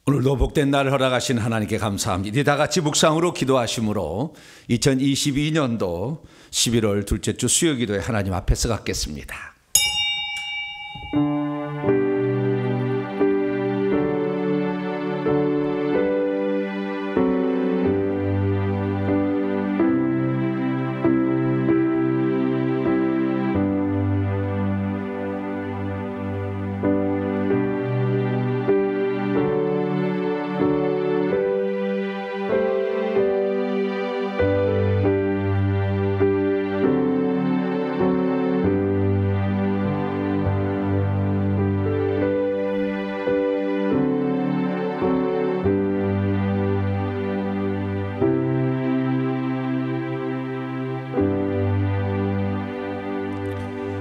오늘도 복된 날을 허락하신 하나님께 감사합니다. 다 같이 묵상으로 기도하심으로 2022년도 11월 둘째 주 수요기도에 하나님 앞에서 갖겠습니다.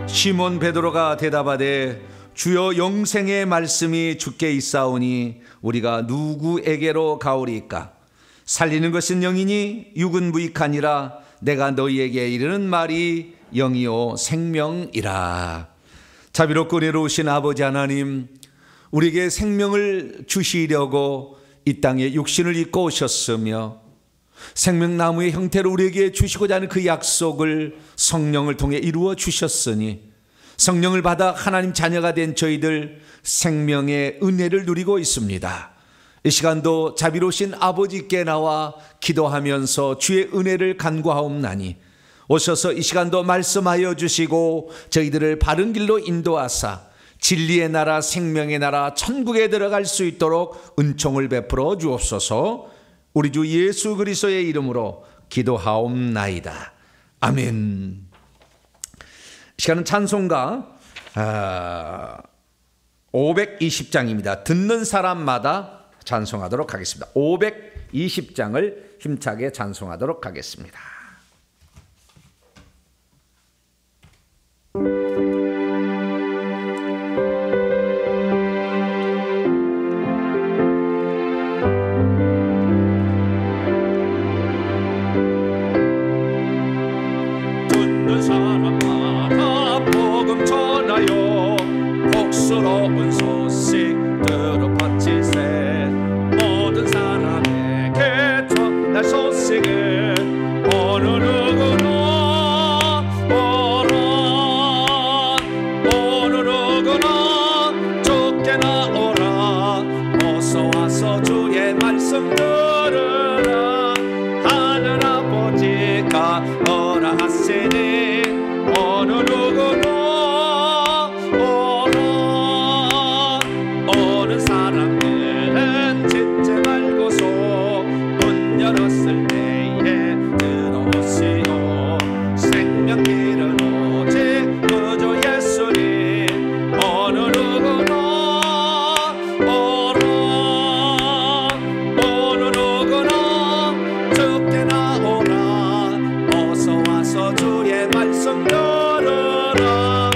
시몬 베드로가 대답하되 주여 영생의 말씀이 주께 있사오니 우리가 누구에게로 가오리이까? 살리는 것은 영이니 육은 무익하니라. 내가 너희에게 이르는 말이 영이요 생명이라. 자비롭고 은혜로우신 아버지 하나님, 우리에게 생명을 주시려고 이 땅에 육신을 입고 오셨으며 생명나무의 형태로 우리에게 주시고자 하는 그 약속을 성령을 통해 이루어 주셨으니 성령을 받아 하나님 자녀가 된 저희들 생명의 은혜를 누리고 있습니다. 이 시간도 자비로우신 아버지께 나와 기도하면서 주의 은혜를 간구하옵나니 오셔서 이 시간도 말씀하여 주시고 저희들을 바른 길로 인도하사 진리의 나라 생명의 나라 천국에 들어갈 수 있도록 은총을 베풀어 주옵소서. 우리 주 예수 그리스도의 이름으로 기도하옵나이다. 아멘. 시간은 찬송가 520장입니다. 듣는 사람마다 찬송하도록 하겠습니다. 520장을 힘차게 찬송하도록 하겠습니다. 복스러운 소식 들어파치세. 모든 사람에게 전할 소식은 어느 누구나 오라. 어느 누구나 주께 나오라. 어서 와서 주의 말씀 들으라. 하늘 아버지가 허락하시니 어느 누구나 사람들은 짓지 말고서 문 열었을 때에 들어오시오. 생명길은 오직 그저 예수님. 어느 누구나 오라. 어느 누구나 주께 나오라. 어서 와서 주의 말씀 들으라.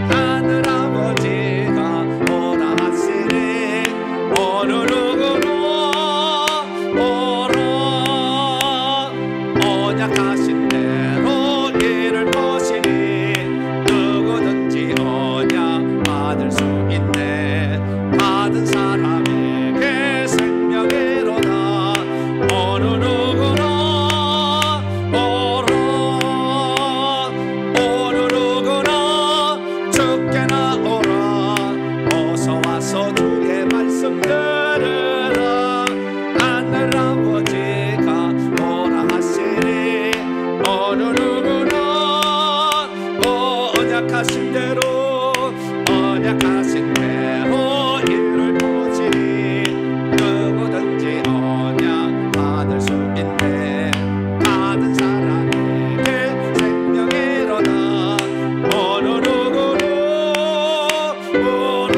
하늘 아버지가 오라하시니 어느 누구나 오라. 언약하신 대로 이룰 것이니 누구든지 언약 받을 수 있네. 받은 사람에게 생명이로다. 어느 누구나 오라. 어느 누구나 주께 나오라. 어서 와서 주의 말씀 들으라. 하늘 아버지가 오라 하시니 어느 누구나 언약하신 대로 이룰 것이니 누구든지 언약 받을 수 있네. 받은 사람에게 생명이로다. 어느 누구나 오라.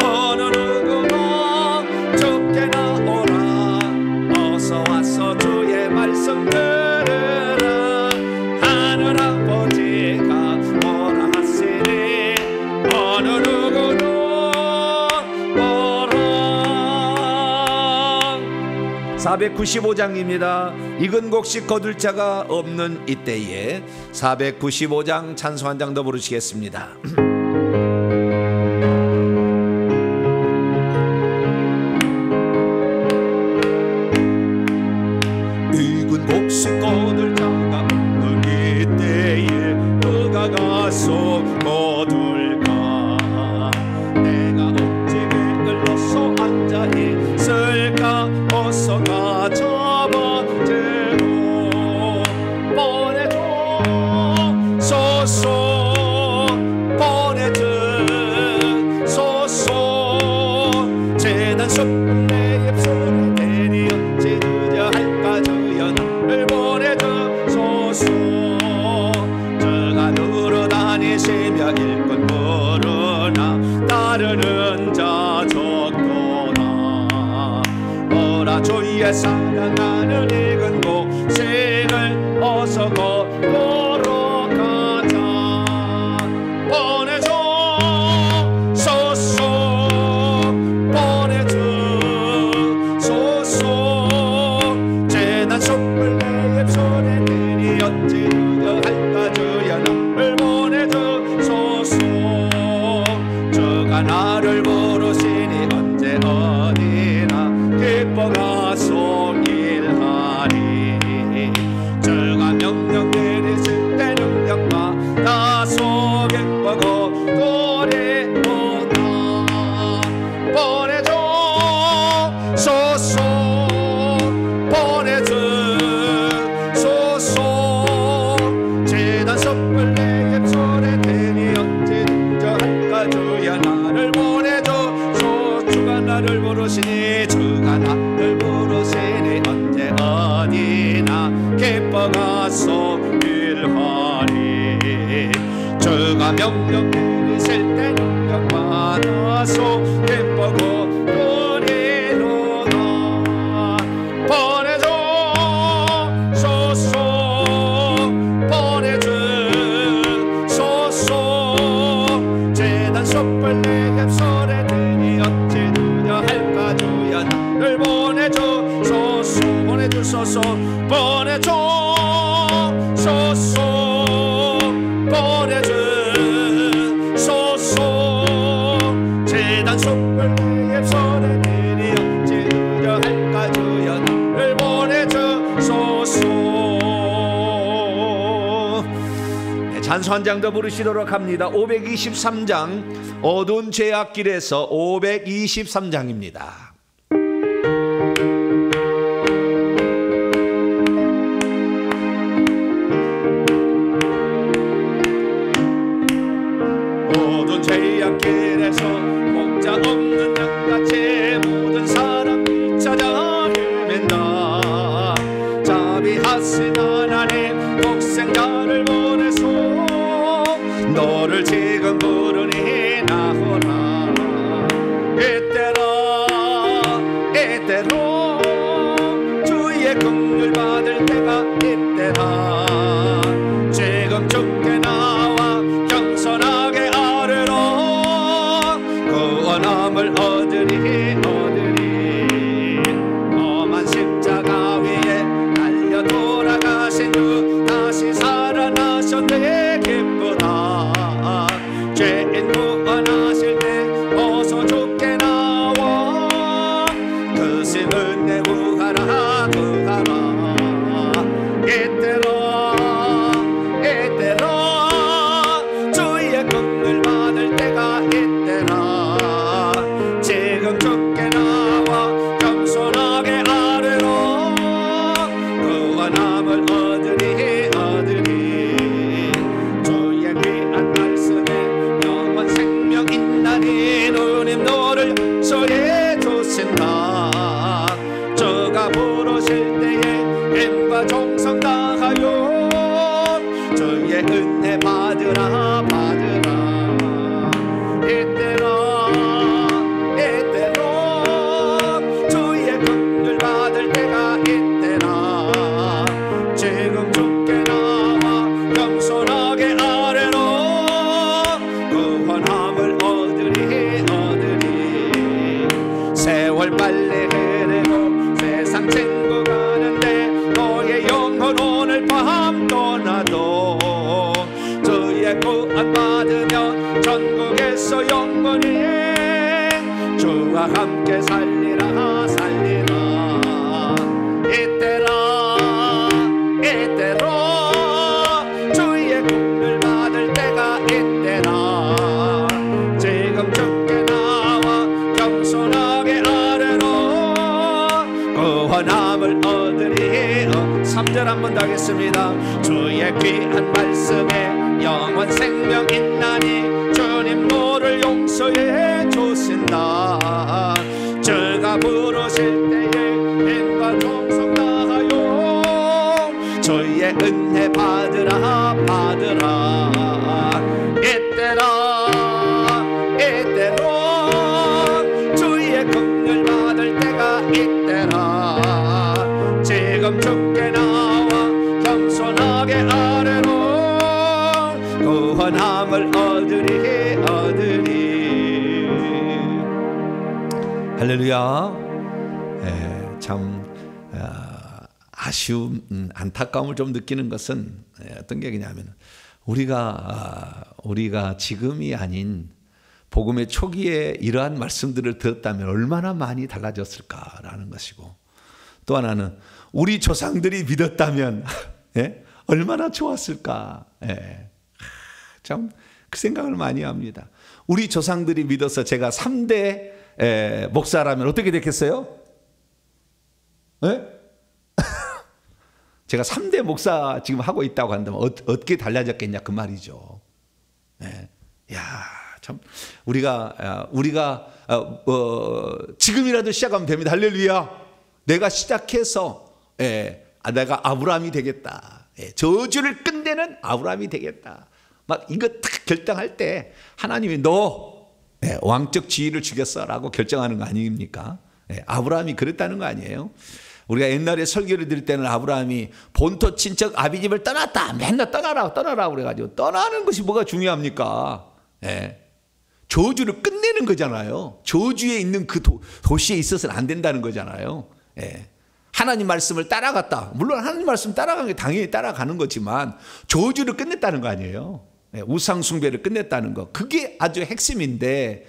어느 누구나 주께 나오라. 어서 와서 주의 말씀 들으라. 하늘 아버지가 오라 하시니 어느 누구나 오라. 495장입니다. 익은 곡식 거둘 자가 없는 이때에 495장 찬송 한 장 더 부르시겠습니다. 가서 거둘까? 내가 어찌 게을러서 앉아 있을까? 어서 가 잡아대고 보내줘소서, 보내줘소서. 재단 숯불 내 입술에 대니 어찌 늦어 할까? 주여 나를 보내줘소서. 저가 늘어다니시며 일꾼 부르나 따르는 자 적도나. 오라 주의 사랑하는 익은 곡식을 어서 거두러 가자. 보내줘소서, 보내줘소서. 재단 숯불 내 입술에 대니 어찌 늦어 할까? 주여 나를 보내줘소서. 저가 나를 부르시니 언제 어디나 기뻐 가서 일하리. 저가 명령 내리실 때 능력 받아서 기뻐고 노래보다. 보내줘소서, 보내줘소서. 재단 숯불 내 입술에 대니 언제 늦어 할까? 주여 나를 보내줘서. 주가 나를 부르시니, 주가 나를 부르시니 언제 어디나 기뻐 가서 일하리. 주가 명령 내리실 때 능력 받아서 기뻐고 노래로다. 보내줘소서, 보내줘소서. 재단 숯불 내 입술에 대니 어찌 늦어 할까? 주여 나를 보내줘소서. 보내줘소서, 보내줘소서, 보내줘소서. 재단 숯불 내 입술에 대니 어찌 늦어 할까? 주여 나를 보내줘소서. 네, 찬송 한 장 더 부르시도록 합니다. 523장, 어두운 죄악길에서 523장입니다. 어두운 죄악길에서 목자 없는 양같이 모든 사람을 찾아 헤맨다. 자비하신 하나님 독생자를 보내소. 너를 지금 부르니 나오라. 이때로 주의 긍휼 받을 때가 이때라. 지금 주께 나와 겸손하게 아뢰라. 구원함을 얻으리. 험한 십자가 위에 달려 돌아가신 주 다시 살아나셨네. 기쁘다. 죄인 구원하실 때 어서 주께 나와. 그 신 은혜 구하라, 구하라. 이때로 주의 긍휼 받을 때가 이때라. 지금 주께 나와 겸손하게 아뢰라. 구원함을 얻으리. 주의 귀한 말씀에 영원 생명 있나니 누님 너를 소리해 주신다. 저가 부르실 때에 힘과 정성 다하여 주의 은혜 받으라. 이때로 주의 긍휼 받을 때가 이때라. 지금 주께 나와 겸손하게 아뢰라. 구원함을 얻으리. 세월 빨리 흐르고 세상 친구 가는데 너의 영혼 오늘 밤 떠나도 주의 구원 받으면 전국에서 영원히 주와 함께 살리라. 이때로 주의 긍휼 받을 때가 3절 한번 더 하겠습니다. 주의 귀한 말씀에 영원 생명 있나니 주님 너를 용서해 주신다. 주가 부르실 때에 힘과 정성 다하여 주의 은혜 받으라 받으라. 이때로 주의 긍휼 받을 때가 이때라. 지금 주께 나와 겸손하게 아래로 구원함을 얻으리. 할렐루야. 참 아쉬움, 안타까움을 좀 느끼는 것은 어떤 게 그냐면 우리가 지금이 아닌 복음의 초기에 이러한 말씀들을 들었다면 얼마나 많이 달라졌을까라는 것이고, 또 하나는 우리 조상들이 믿었다면 얼마나 좋았을까. 참 그 생각을 많이 합니다. 우리 조상들이 믿어서 제가 3대 목사라면 어떻게 됐겠어요? 제가 3대 목사 지금 하고 있다고 한다면 어떻게 달라졌겠냐 그 말이죠. 야, 참 우리가 지금이라도 시작하면 됩니다. 할렐루야. 내가 시작해서 내가 아브라함이 되겠다. 저주를 끝내는 아브라함이 되겠다. 막 이거 딱 결정할 때 하나님이 너 왕적 지위를 주겠어라고 결정하는 거 아닙니까? 아브라함이 그랬다는 거 아니에요? 우리가 옛날에 설교를 드릴 때는 아브라함이 본토 친척 아비집을 떠났다. 맨날 떠나라 그래가지고, 떠나는 것이 뭐가 중요합니까? 저주를 끝내는 거잖아요. 저주에 있는 그 도시에 있어서는 안 된다는 거잖아요. 하나님 말씀을 따라갔다. 물론 하나님 말씀 따라간 게 당연히 따라가는 거지만 저주를 끝냈다는 거 아니에요. 우상 숭배를 끝냈다는 거. 그게 아주 핵심인데,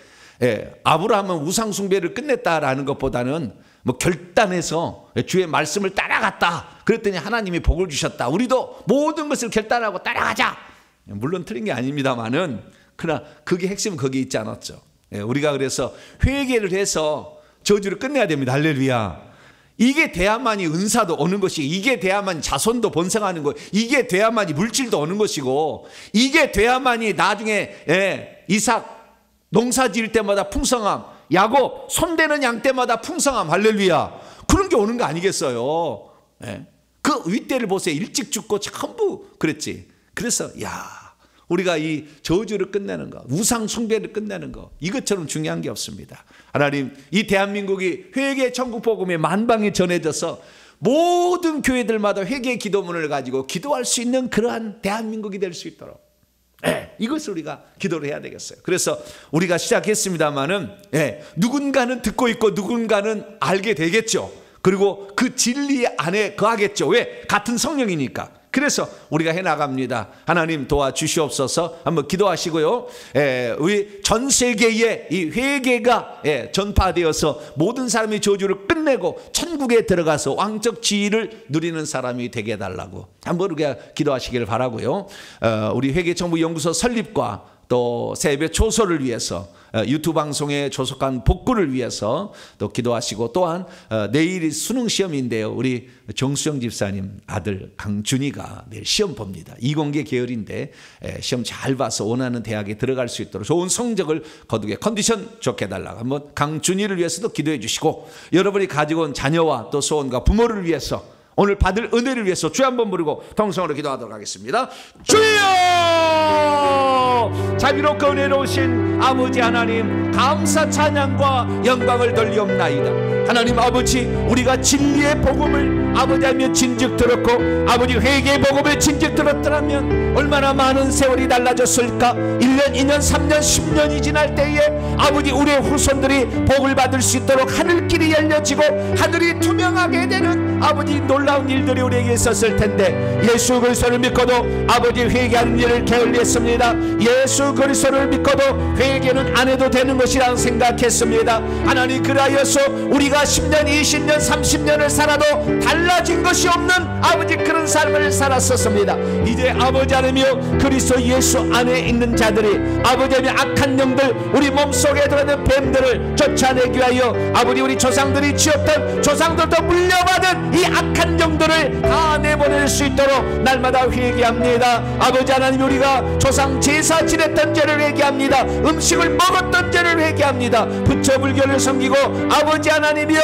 아브라함은 우상 숭배를 끝냈다라는 것보다는 뭐 결단해서 주의 말씀을 따라갔다. 그랬더니 하나님이 복을 주셨다. 우리도 모든 것을 결단하고 따라가자. 물론 틀린 게 아닙니다만은, 그러나 그게 핵심은 거기에 있지 않았죠. 우리가 그래서 회개를 해서 저주를 끝내야 됩니다. 할렐루야. 이게 돼야만이 은사도 오는 것이고, 이게 돼야만이 자손도 번성하는 거, 이게 돼야만이 물질도 오는 것이고, 이게 돼야만이 나중에 이삭 농사 지을 때마다 풍성함, 야곱 손대는 양 때마다 풍성함, 할렐루야. 그런 게 오는 거 아니겠어요? 그 윗대를 보세요. 일찍 죽고 전부 그랬지. 그래서 우리가 이 저주를 끝내는 거, 우상 숭배를 끝내는 거, 이것처럼 중요한 게 없습니다. 하나님, 이 대한민국이 회개 천국 복음이 만방에 전해져서 모든 교회들마다 회개 기도문을 가지고 기도할 수 있는 그러한 대한민국이 될 수 있도록 이것을 우리가 기도를 해야 되겠어요. 그래서 우리가 시작했습니다마는 누군가는 듣고 있고 누군가는 알게 되겠죠. 그리고 그 진리 안에 거하겠죠. 왜? 같은 성령이니까. 그래서 우리가 해나갑니다. 하나님 도와주시옵소서. 한번 기도하시고요. 우리 전 세계에 이 회개가 전파되어서 모든 사람이 저주를 끝내고 천국에 들어가서 왕적 지위를 누리는 사람이 되게 해달라고 한번 우리가 기도하시기를 바라고요. 우리 회개정보연구소 설립과 또 세배 초소를 위해서, 유튜브 방송에 조속한 복구를 위해서 또 기도하시고, 또한 내일이 수능 시험인데요. 우리 정수영 집사님 아들 강준이가 내일 시험 봅니다. 이공계 계열인데 시험 잘 봐서 원하는 대학에 들어갈 수 있도록 좋은 성적을 거두게 컨디션 좋게 해달라고 한번 강준이를 위해서도 기도해 주시고, 여러분이 가지고 온 자녀와 또 소원과 부모를 위해서 오늘 받을 은혜를 위해서 주여 한번 부르고 통성으로 기도하도록 하겠습니다. 주여! 자비롭고 은혜로우신 아버지 하나님, 감사 찬양과 영광을 돌리옵나이다. 하나님 아버지, 우리가 진리의 복음을 아버지 하며 진즉 들었고, 아버지 회개의 복음을 진즉 들었더라면 얼마나 많은 세월이 달라졌을까. 1년 2년 3년 10년이 지날 때에 아버지 우리의 후손들이 복을 받을 수 있도록 하늘길이 열려지고 하늘이 투명하게 되는 아버지 놀라운 일들이 우리에게 있었을 텐데, 예수 그리스도를 믿고도 아버지 회개하는 일을 게을리했습니다. 예수 그리스도를 믿고도 회개는 안 해도 되는 것이라 생각했습니다. 하나님, 그라여서 우리가 10년 20년 30년을 살아도 달라진 것이 없는 아버지 그런 삶을 살았었습니다. 이제 아버지 하나님이여, 그리스도 예수 안에 있는 자들이 아버지 하나님 악한 영들, 우리 몸속에 들어있는 뱀들을 쫓아내기 위하여 아버지 우리 조상들이 지었던, 조상들도 물려받은 이 악한 정도를 다 내보낼 수 있도록 날마다 회개합니다. 아버지 하나님, 우리가 조상 제사 지냈던 죄를 회개합니다. 음식을 먹었던 죄를 회개합니다. 부처불교를 섬기고 아버지 하나님이여,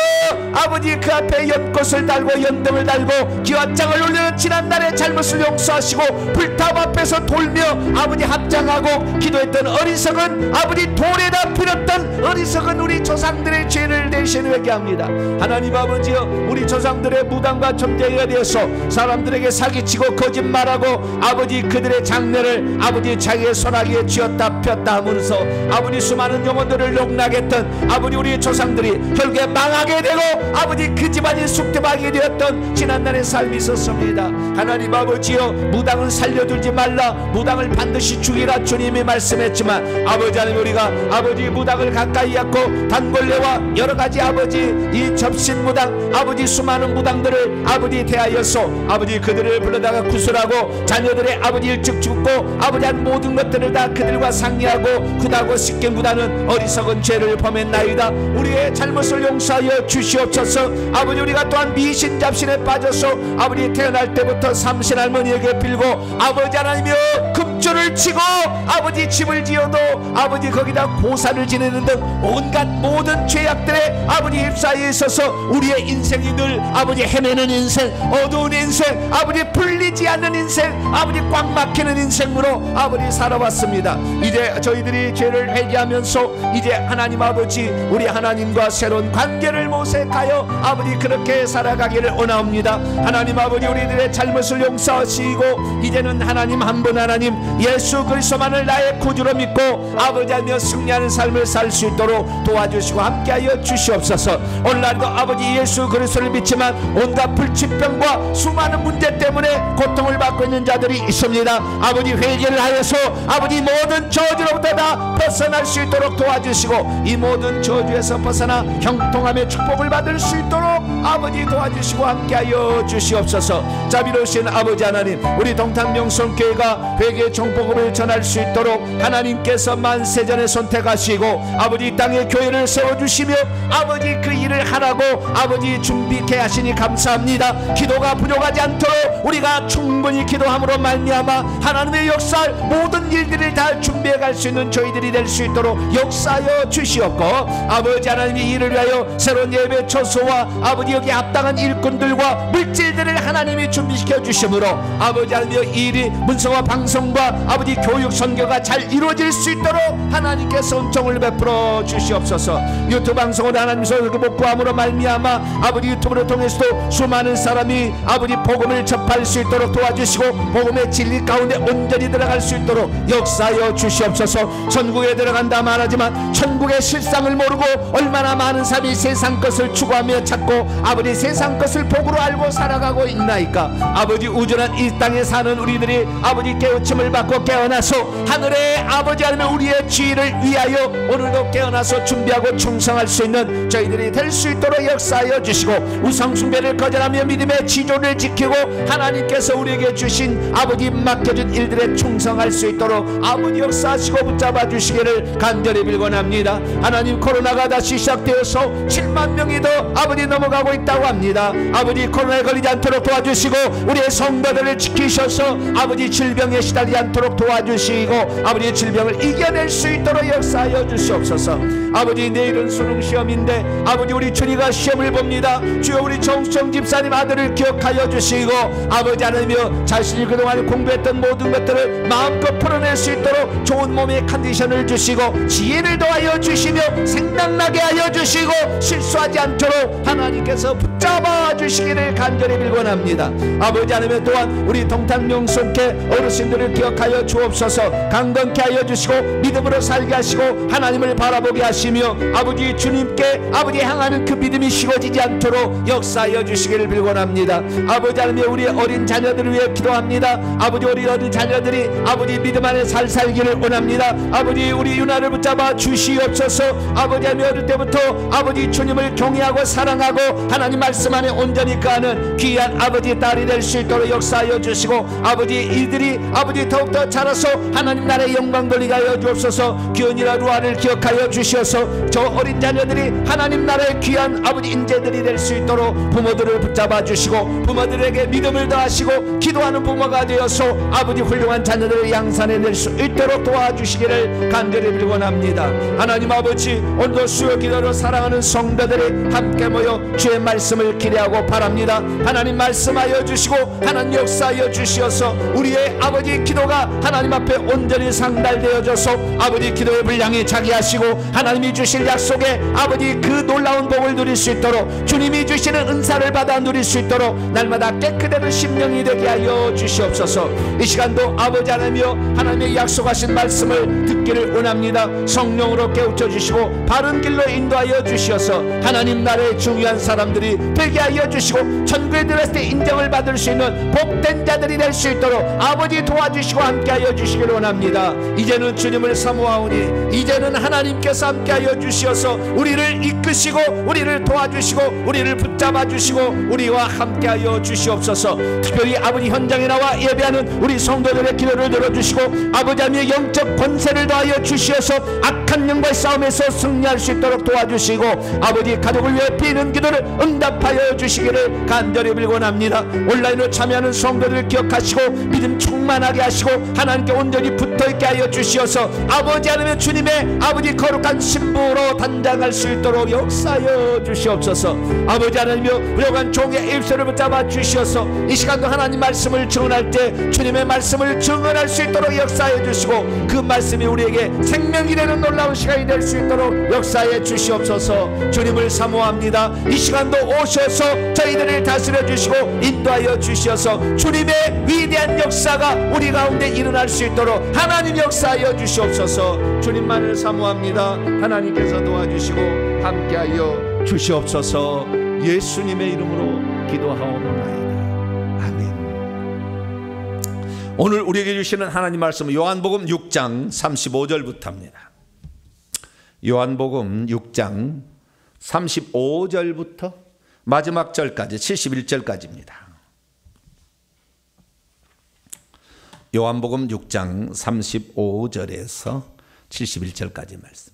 아버지 그 앞에 연꽃을 달고 연등을 달고 기와장을 올리는 지난날의 잘못을 용서하시고 불탑 앞에서 돌며 아버지 합장하고 기도했던 어리석은 아버지 돌에다 pir었던 어리석은 우리 조상들의 죄를 대신 회개합니다. 하나님 아버지여, 우리 조상들의 무당과 점쟁이가 되어서 사람들에게 사기치고 거짓말하고 아버지 그들의 장래를 아버지 자기의 손아귀에 쥐었다 폈다 하면서 아버지 수많은 영혼들을 농락했던 아버지 우리 조상들이 결국에 망하게 되고 아버지 그 집안이 쑥대박이 되었던 지난날의 삶이 있었습니다. 하나님 아버지여, 무당은 살려두지 말라, 무당을 반드시 죽이라 주님이 말씀했지만 아버지 하나님, 우리가 아버지 무당을 가까이 하고 단골레와 여러가지 아버지 이 접신무당 아버지 수많은 무당들을 아버지 대하여서 아버지 그들을 불러다가 구술하고 자녀들의 아버지 일찍 죽고 아버지 한 모든 것들을 다 그들과 상의하고 굳하고 씻긴구다는 어리석은 죄를 범했나이다. 우리의 잘못을 용서하여 주시옵소서. 아버지, 우리가 또한 미신잡신에 빠져서 아버지 태어날 때부터 삼신할머니에게 빌고 아버지 하나님이여 금줄을 치고 아버지 집을 지어도 아버지 거기다 고사를 지내는 등 온갖 모든 죄악들에 아버지 휩싸여 있어서 우리의 인생이 늘 아버지 헤매는 인생, 어두운 인생, 아버지 풀리지 않는 인생, 아버지 꽉 막히는 인생으로 아버지 살아왔습니다. 이제 저희들이 죄를 회개하면서 이제 하나님 아버지 우리 하나님과 새로운 관계를 모색하여 아버지 그렇게 살아가기를 원하옵니다. 하나님 아버지, 우리들의 잘못을 용서하시고 이제는 하나님 한 분 하나님 예수 그리스도만을 나의 구주로 믿고 아버지하며 승리하는 삶을 살 수 있도록 도와주시고 함께하여 주시옵소서. 오늘날도 아버지 예수 그리스도를 믿지만 온갖 불치병과 수많은 문제 때문에 고통을 받고 있는 자들이 있습니다. 아버지 회개를 하여서 아버지 모든 저주로부터 다 벗어날 수 있도록 도와주시고 이 모든 저주에서 벗어나 형통함의 축복을 받을 수 있도록 아버지 도와주시고 함께하여 주시옵소서. 자비로우신 아버지 하나님, 우리 동탄명성교회가 회개 정복음을 전할 수 있도록 하나님께서 만세전에 선택하시고 아버지 이 땅에 교회를 세워주시며 아버지 그 일을 하라고 아버지 준비케 하시니 감사합니다. 기도가 부족하지 않도록 우리가 충분히 기도함으로 말미암아 하나님의 역사할 모든 일들을 다 준비해 갈 수 있는 저희들이 될 수 있도록 역사하여 주시옵고 아버지 하나님이 이를 위하여 새로운 예배 처소와 아버지 여기 합당한 일꾼들과 물질들을 하나님이 준비시켜 주심으로 아버지 하나님의 일이 문서와 방송과 아버지 교육 선교가 잘 이루어질 수 있도록 하나님께서 은총을 베풀어 주시옵소서. 유튜브 방송을 하나님께서 목구함으로 말미암아 아버지 유튜브를 통해서도 수많은 사람이 아버지 복음을 접할 수 있도록 도와주시고 복음의 진리 가운데 온전히 들어갈 수 있도록 역사하여 주시옵소서. 천국에 들어간다 말하지만 천국의 실상을 모르고 얼마나 많은 사람이 세상 것을 추구하며 찾고 아버지 세상 것을 복으로 알고 살아가고 있나이까. 아버지 우준한 이 땅에 사는 우리들이 아버지 깨우침을 받고 깨어나서 하늘의 아버지 하나님 우리의 지위를 위하여 오늘도 깨어나서 준비하고 충성할 수 있는 저희들이 될 수 있도록 역사하여 주시고 우상숭배를 거절하며 믿음의 지조를 지키고 하나님께서 우리에게 주신 아버지 맡겨준 일들에 충성할 수 있도록 아버지 역사하시고 붙잡아 주시기를 간절히 빌곤합니다. 하나님, 코로나가 다시 시작되어서 7만 명이 더 아버지 넘어가고 있다고 합니다. 아버지 코로나에 걸리지 않도록 도와주시고 우리의 성도들을 지키셔서 아버지 질병에 시달리지 않도록 도와주시고 아버지 질병을 이겨낼 수 있도록 역사하여 주시옵소서. 아버지 내일은 수능시험인데 아버지 우리 준이가 시험을 봅니다. 주여 우리 정수정 집사님 아들을 기억하여 주시고 아버지 하나님이여 자신이 그동안 공부했던 모든 것들을 마음껏 풀어낼 수 있도록 좋은 몸의 컨디션을 주시고 지혜를 더하여 주시며 생각나게 하여 주시고 실수하지 않도록 하나님께서 붙잡아 주시기를 간절히 빌곤합니다. 아버지 하나님 또한 우리 동탄명성회 어르신들을 기억하여 주옵소서. 강건케 하여 주시고 믿음으로 살게 하시고 하나님을 바라보게 하시며 아버지 주님께 아버지 향하는 그 믿음이 식어지지 않도록 역사하여 주시기를 빌곤합니다. 아버지 하나님 우리 어린 자녀들을 위해 기도합니다. 아버지 우리 어린 자녀들이 아버지 믿음 안에 잘 살기를 원합니다. 아버지 우리 유나를 붙잡아 주시옵소서. 아버지 하나님 어릴 때부터 아버지 주님을 경외하고 사랑하고 하나님 말씀 안에 온전히 거하는 귀한 아버지 딸이 될 수 있도록 역사하여 주시고, 아버지 이들이 아버지 더욱더 자라서 하나님 나라의 영광 돌리게 하여 주옵소서. 기원이라 루아를 기억하여 주시어서 저 어린 자녀들이 하나님 나라의 귀한 아버지 인재들이 될 수 있도록 부모들을 붙잡아 주시고, 부모들에게 믿음을 더하시고 기도하는 부모가 되어서 아버지 훌륭한 자녀들을 양산해낼 수 있도록 도와주시기를 간절히 빌곤합니다. 하나님 아버지, 오늘도 수요 기도로 사랑하는 성도들이 함께 모여 주의 말씀을 기대하고 바랍니다. 하나님 말씀하여 주시고 하나님 역사하여 주시어서 우리의 아버지 기도가 하나님 앞에 온전히 상달되어져서 아버지 기도의 분량이 자기하시고 하나님이 주실 약속에 아버지 그 놀라운 복을 누릴 수 있도록, 주님이 주시는 은사를 받아 누릴 수 있도록 날마다 깨끗한 심령이 되게 하여 주시옵소서. 이 시간도 아버지 하나님이여 하나님의 약속하신 말씀을 듣기를 원합니다. 성령으로 깨우쳐 주시고 바른 길로 인도하여 주시어서 하나님 나라의 중요한 사람들이 되게 하여 주시고, 천국에 들어갔을 때 인정을 받을 수 있는 복된 자들이 될 수 있도록 아버지 도와주시고 함께하여 주시기를 원합니다. 이제는 주님을 사모하오니 이제는 하나님께서 함께하여 주시어서 우리를 이끄시고 우리를 도와주시고 우리를 붙잡아 주시고 우리와 함께하여 주시옵소서. 특별히 아버지 현장에 나와 예배하는 우리 성도들의 기도를 들어주시고 아버지 하나님의 영적 권세를 더하여 주시어서 악한 영과의 싸움에서 승리할 수 있도록 도와주시고, 아버지 가족을 위해 비는 기도를 응답하여 주시기를 간절히 빌곤합니다. 온라인으로 참여하는 성도들을 기억하시고 믿음 충만하게 하시고 하나님께 온전히 붙어있게 하여 주시어서 아버지 하나님의 주님의 아버지 거룩한 신부로 단장할 수 있도록 역사하여 주시옵소서. 아버지 하나님이여 부족한 종의 입술을 붙잡아 주시어서 이 시간도 하나님 말씀을 증언할 때 주님의 말씀을 증언할 수 있도록 역사하여 주시고, 그 말씀이 우리에게 생명이 되는 놀라운 시간이 될 수 있도록 역사해 주시옵소서. 주님을 사모합니다. 이 시간도 오셔서 저희들을 다스려 주시고 인도하여 주시어서 주님의 위대한 역사가 우리 가운데 일어날 수 있도록 하나님 역사하여 주시옵소서. 주님만을 사모합니다. 하나님께서 도와주시고 함께하여 주시옵소서. 예수님의 이름으로 기도하옵나이다. 아멘. 오늘 우리에게 주시는 하나님 말씀은 요한복음 6장 35절부터입니다. 요한복음 6장 35절부터 마지막 절까지 71절까지입니다. 요한복음 6장 35절에서 71절까지 말씀.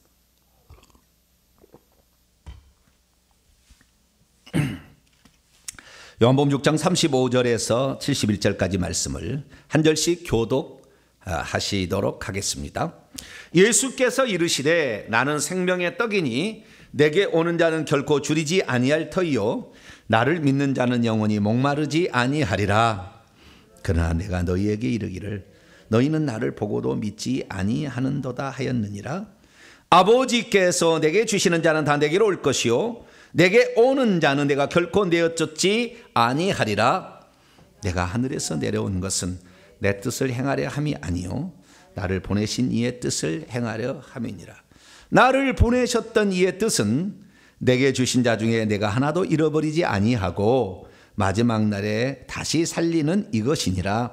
요한복음 6장 35절에서 71절까지 말씀을 한 절씩 교독하시도록 하겠습니다. 예수께서 이르시되 나는 생명의 떡이니 내게 오는 자는 결코 줄이지 아니할 터이요 나를 믿는 자는 영원히 목마르지 아니하리라. 그러나 내가 너희에게 이르기를 너희는 나를 보고도 믿지 아니하는도다 하였느니라. 아버지께서 내게 주시는 자는 다 내게로 올 것이요 내게 오는 자는 내가 결코 내어쫓지 아니하리라. 내가 하늘에서 내려온 것은 내 뜻을 행하려 함이 아니요 나를 보내신 이의 뜻을 행하려 함이니라. 나를 보내셨던 이의 뜻은 내게 주신 자 중에 내가 하나도 잃어버리지 아니하고 마지막 날에 다시 살리는 이것이니라.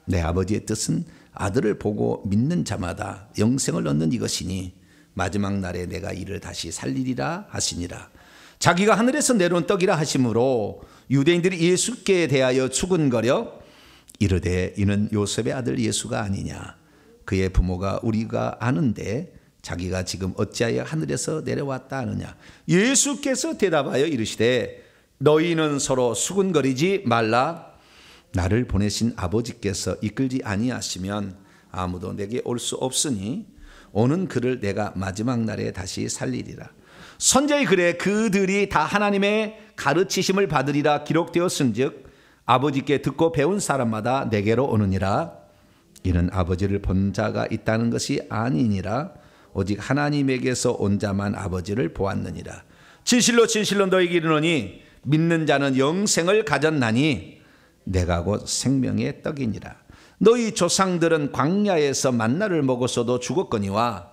내 아버지의 뜻은 아들을 보고 믿는 자마다 영생을 얻는 이것이니 마지막 날에 내가 이를 다시 살리리라 하시니라. 자기가 하늘에서 내려온 떡이라 하심으로 유대인들이 예수께 대하여 수군거려 이르되 이는 요셉의 아들 예수가 아니냐. 그의 부모가 우리가 아는데 자기가 지금 어찌하여 하늘에서 내려왔다 하느냐. 예수께서 대답하여 이르시되 너희는 서로 수군거리지 말라. 나를 보내신 아버지께서 이끌지 아니하시면 아무도 내게 올 수 없으니 오는 그를 내가 마지막 날에 다시 살리리라. 선지의 글에 그들이 다 하나님의 가르치심을 받으리라 기록되었은즉 아버지께 듣고 배운 사람마다 내게로 오느니라. 이는 아버지를 본 자가 있다는 것이 아니니라. 오직 하나님에게서 온 자만 아버지를 보았느니라. 진실로 진실로 너희에게 이르노니 믿는 자는 영생을 가졌나니 내가 곧 생명의 떡이니라. 너희 조상들은 광야에서 만나를 먹었어도 죽었거니와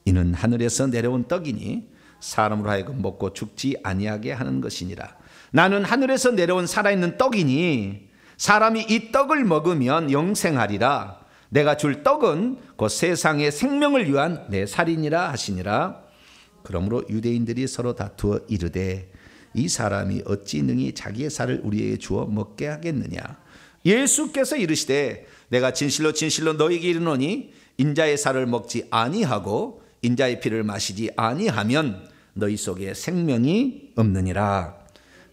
이는 하늘에서 내려온 떡이니 사람으로 하여금 먹고 죽지 아니하게 하는 것이니라. 나는 하늘에서 내려온 살아있는 떡이니 사람이 이 떡을 먹으면 영생하리라. 내가 줄 떡은 곧 세상의 생명을 위한 내 살이니라 하시니라. 그러므로 유대인들이 서로 다투어 이르되 이 사람이 어찌 능히 자기의 살을 우리에게 주어 먹게 하겠느냐. 예수께서 이르시되 내가 진실로 진실로 너희에게 이르노니 인자의 살을 먹지 아니하고 인자의 피를 마시지 아니하면 너희 속에 생명이 없느니라.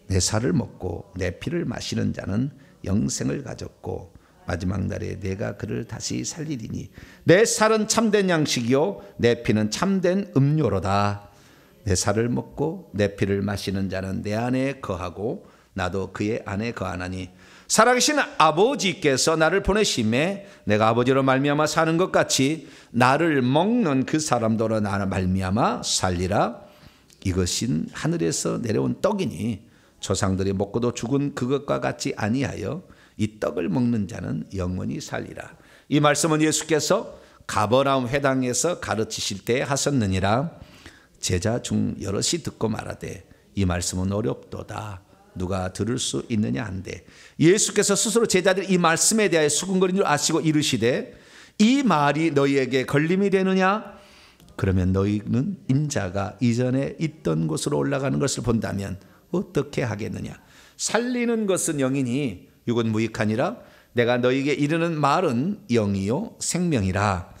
내 살을 먹고 내 피를 마시는 자는 영생을 가졌고 마지막 날에 내가 그를 다시 살리리니 내 살은 참된 양식이요 내 피는 참된 음료로다. 내 살을 먹고 내 피를 마시는 자는 내 안에 거하고 나도 그의 안에 거하나니 살아계신 아버지께서 나를 보내심에 내가 아버지로 말미암아 사는 것 같이 나를 먹는 그 사람도 나를 말미암아 살리라. 이것은 하늘에서 내려온 떡이니 조상들이 먹고도 죽은 그것과 같지 아니하여 이 떡을 먹는 자는 영원히 살리라. 이 말씀은 예수께서 가버나움 회당에서 가르치실 때 하셨느니라. 제자 중 여럿이 듣고 말하되 이 말씀은 어렵도다. 누가 들을 수 있느냐 한데 예수께서 스스로 제자들이 이 말씀에 대하여 수군거리는 줄 아시고 이르시되 이 말이 너희에게 걸림이 되느냐? 그러면 너희는 인자가 이전에 있던 곳으로 올라가는 것을 본다면 어떻게 하겠느냐? 살리는 것은 영이니 육은 무익하니라. 내가 너희에게 이르는 말은 영이요 생명이라.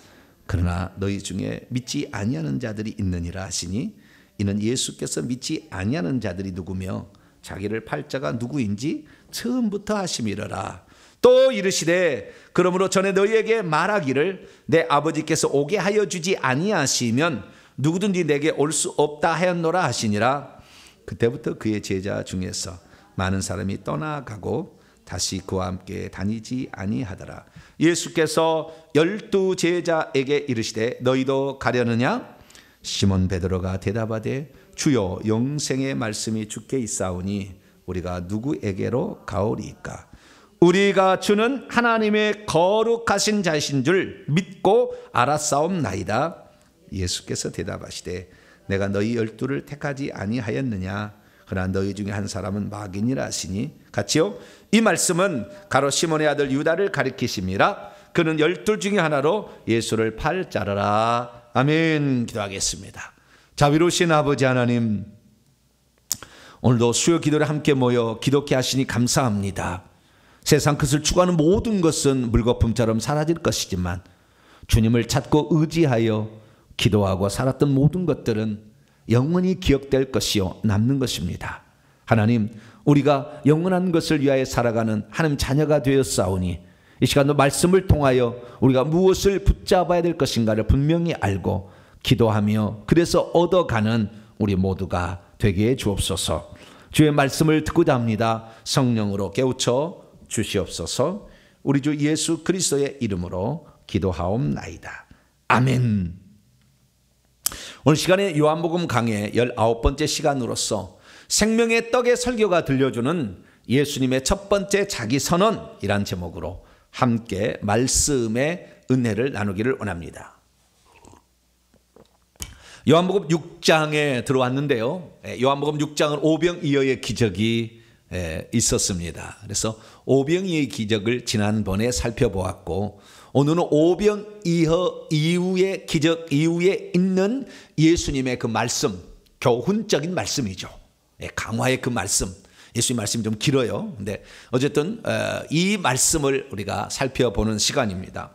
그러나 너희 중에 믿지 아니하는 자들이 있느니라 하시니 이는 예수께서 믿지 아니하는 자들이 누구며 자기를 팔 자가 누구인지 처음부터 하심이러라. 또 이르시되 그러므로 전에 너희에게 말하기를 내 아버지께서 오게 하여 주지 아니하시면 누구든지 내게 올 수 없다 하였노라 하시니라. 그때부터 그의 제자 중에서 많은 사람이 떠나가고 다시 그와 함께 다니지 아니하더라. 예수께서 12 제자에게 이르시되 너희도 가려느냐? 시몬 베드로가 대답하되 주여 영생의 말씀이 주께 있사오니 우리가 누구에게로 가오리이까? 우리가 주는 하나님의 거룩하신 자신 줄 믿고 알았사옵나이다. 예수께서 대답하시되 내가 너희 12를 택하지 아니하였느냐? 그러나 너희 중에 한 사람은 마귀니라 하시니 같이요. 이 말씀은 가로 시몬의 아들 유다를 가리키심이라. 그는 12 중에 하나로 예수를 팔 자라라. 아멘. 기도하겠습니다. 자비로우신 아버지 하나님, 오늘도 수요 기도를 함께 모여 기독케 하시니 감사합니다. 세상 것을 추구하는 모든 것은 물거품처럼 사라질 것이지만 주님을 찾고 의지하여 기도하고 살았던 모든 것들은 영원히 기억될 것이요 남는 것입니다. 하나님, 우리가 영원한 것을 위하여 살아가는 하나님 자녀가 되었사오니 이 시간도 말씀을 통하여 우리가 무엇을 붙잡아야 될 것인가를 분명히 알고 기도하며 그래서 얻어가는 우리 모두가 되게 해 주옵소서. 주의 말씀을 듣고자 합니다. 성령으로 깨우쳐 주시옵소서. 우리 주 예수 그리스도의 이름으로 기도하옵나이다. 아멘. 오늘 시간에 요한복음 강의 19번째 시간으로서 생명의 떡의 설교가 들려주는 예수님의 첫 번째 자기 선언이란 제목으로 함께 말씀의 은혜를 나누기를 원합니다. 요한복음 6장에 들어왔는데요. 요한복음 6장은 오병이어의 기적이 있었습니다. 그래서 오병이어의 기적을 지난번에 살펴보았고 오늘은 오병이어 이후의 기적 이후에 있는 예수님의 그 말씀, 교훈적인 말씀이죠. 강화의 그 말씀. 예수님 말씀이 좀 길어요. 근데 어쨌든 이 말씀을 우리가 살펴보는 시간입니다.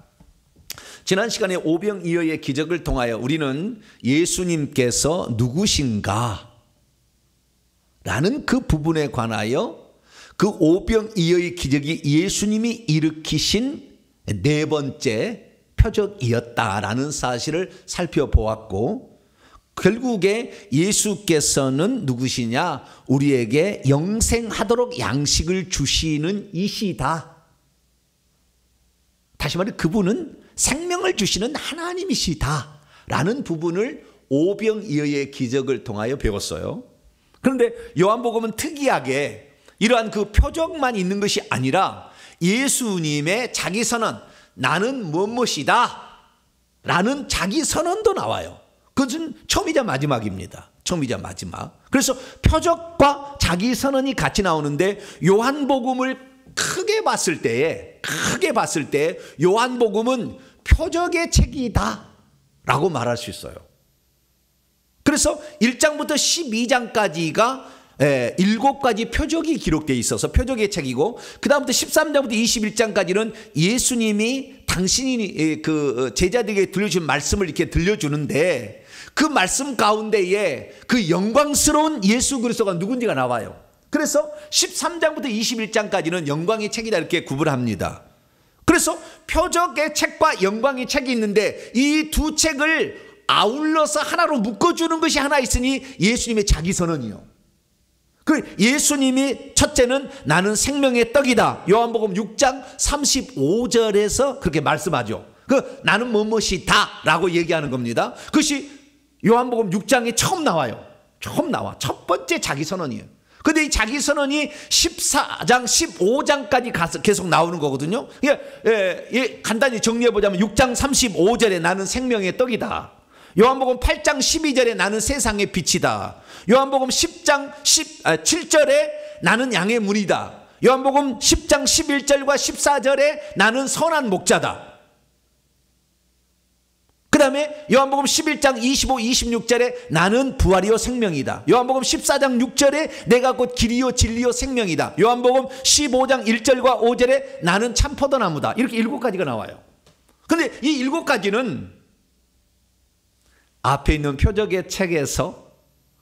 지난 시간에 오병이어의 기적을 통하여 우리는 예수님께서 누구신가 라는 그 부분에 관하여 그 오병이어의 기적이 예수님이 일으키신 네 번째 표적이었다라는 사실을 살펴보았고 결국에 예수께서는 누구시냐? 우리에게 영생하도록 양식을 주시는 이시다. 다시 말해 그분은 생명을 주시는 하나님이시다 라는 부분을 오병이어의 기적을 통하여 배웠어요. 그런데 요한복음은 특이하게 이러한 그 표적만 있는 것이 아니라 예수님의 자기 선언, 나는 무엇이다 라는 자기 선언도 나와요. 그것은 처음이자 마지막입니다. 처음이자 마지막. 그래서 표적과 자기 선언이 같이 나오는데 요한복음을 크게 봤을 때 요한복음은 표적의 책이다 라고 말할 수 있어요. 그래서 1장부터 12장까지가 7가지 표적이 기록되어 있어서 표적의 책이고, 그 다음부터 13장부터 21장까지는 예수님이 당신이 그 제자들에게 들려준 말씀을 이렇게 들려주는데, 그 말씀 가운데에 그 영광스러운 예수 그리스도가 누군지가 나와요. 그래서 13장부터 21장까지는 영광의 책이다 이렇게 구분합니다. 그래서 표적의 책과 영광의 책이 있는데, 이 두 책을 아울러서 하나로 묶어주는 것이 하나 있으니 예수님의 자기 선언이요. 그 예수님이 첫째는 나는 생명의 떡이다. 요한복음 6장 35절에서 그렇게 말씀하죠. 그 나는 무엇이다 라고 얘기하는 겁니다. 그것이 요한복음 6장에 처음 나와요. 처음 나와. 첫 번째 자기 선언이에요. 근데 이 자기 선언이 14장, 15장까지 가서 계속 나오는 거거든요. 간단히 정리해 보자면 6장 35절에 나는 생명의 떡이다. 요한복음 8장 12절에 나는 세상의 빛이다. 요한복음 10장 7절에 나는 양의 문이다. 요한복음 10장 11절과 14절에 나는 선한 목자다. 그 다음에 요한복음 11장 25, 26절에 나는 부활이요 생명이다. 요한복음 14장 6절에 내가 곧 길이요 진리요 생명이다. 요한복음 15장 1절과 5절에 나는 참포도나무다. 이렇게 7가지가 나와요. 근데 이 7가지는 앞에 있는 표적의 책에서,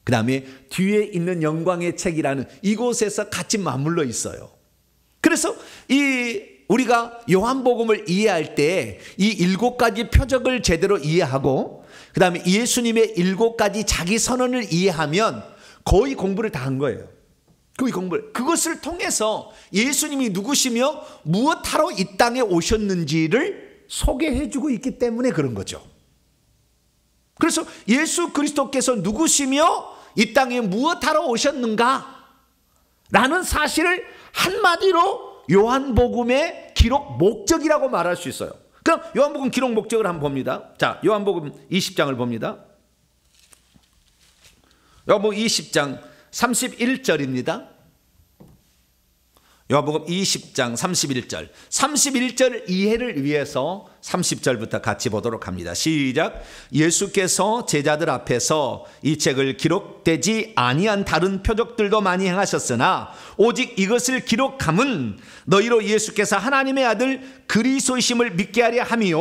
그 다음에 뒤에 있는 영광의 책이라는 이곳에서 같이 맞물려 있어요. 그래서 우리가 요한복음을 이해할 때 이 7가지 표적을 제대로 이해하고, 그 다음에 예수님의 7가지 자기 선언을 이해하면 거의 공부를 다 한 거예요. 거의 공부를. 그것을 통해서 예수님이 누구시며 무엇하러 이 땅에 오셨는지를 소개해 주고 있기 때문에 그런 거죠. 그래서 예수 그리스도께서 누구시며 이 땅에 무엇하러 오셨는가 라는 사실을 한마디로 요한복음의 기록 목적이라고 말할 수 있어요. 그럼 요한복음 기록 목적을 한번 봅니다. 자, 요한복음 20장을 봅니다. 요한복음 20장 31절입니다. 요한복음 20장 31절. 31절 이해를 위해서 30절부터 같이 보도록 합니다. 시작. 예수께서 제자들 앞에서 이 책을 기록되지 아니한 다른 표적들도 많이 행하셨으나 오직 이것을 기록함은 너희로 예수께서 하나님의 아들 그리스도이심을 믿게 하려 함이요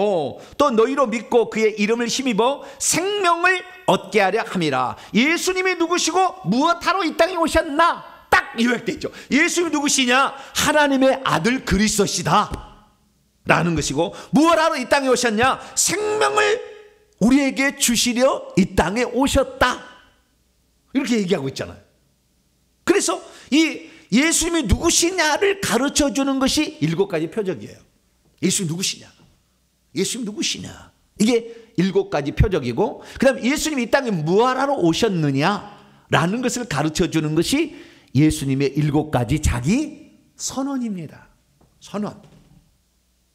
또 너희로 믿고 그의 이름을 힘입어 생명을 얻게 하려 함이라. 예수님이 누구시고 무엇하러 이 땅에 오셨나? 딱 요약되어 있죠. 예수님이 누구시냐? 하나님의 아들 그리스도시다 라는 것이고, 무엇하러 이 땅에 오셨냐? 생명을 우리에게 주시려 이 땅에 오셨다 이렇게 얘기하고 있잖아요. 그래서 이 예수님이 누구시냐를 가르쳐 주는 것이 7가지 표적이에요. 예수님 누구시냐? 예수님 누구시냐? 이게 7가지 표적이고, 그 다음에 예수님이 이 땅에 무엇하러 오셨느냐 라는 것을 가르쳐 주는 것이 예수님의 7가지 자기 선언입니다. 선언.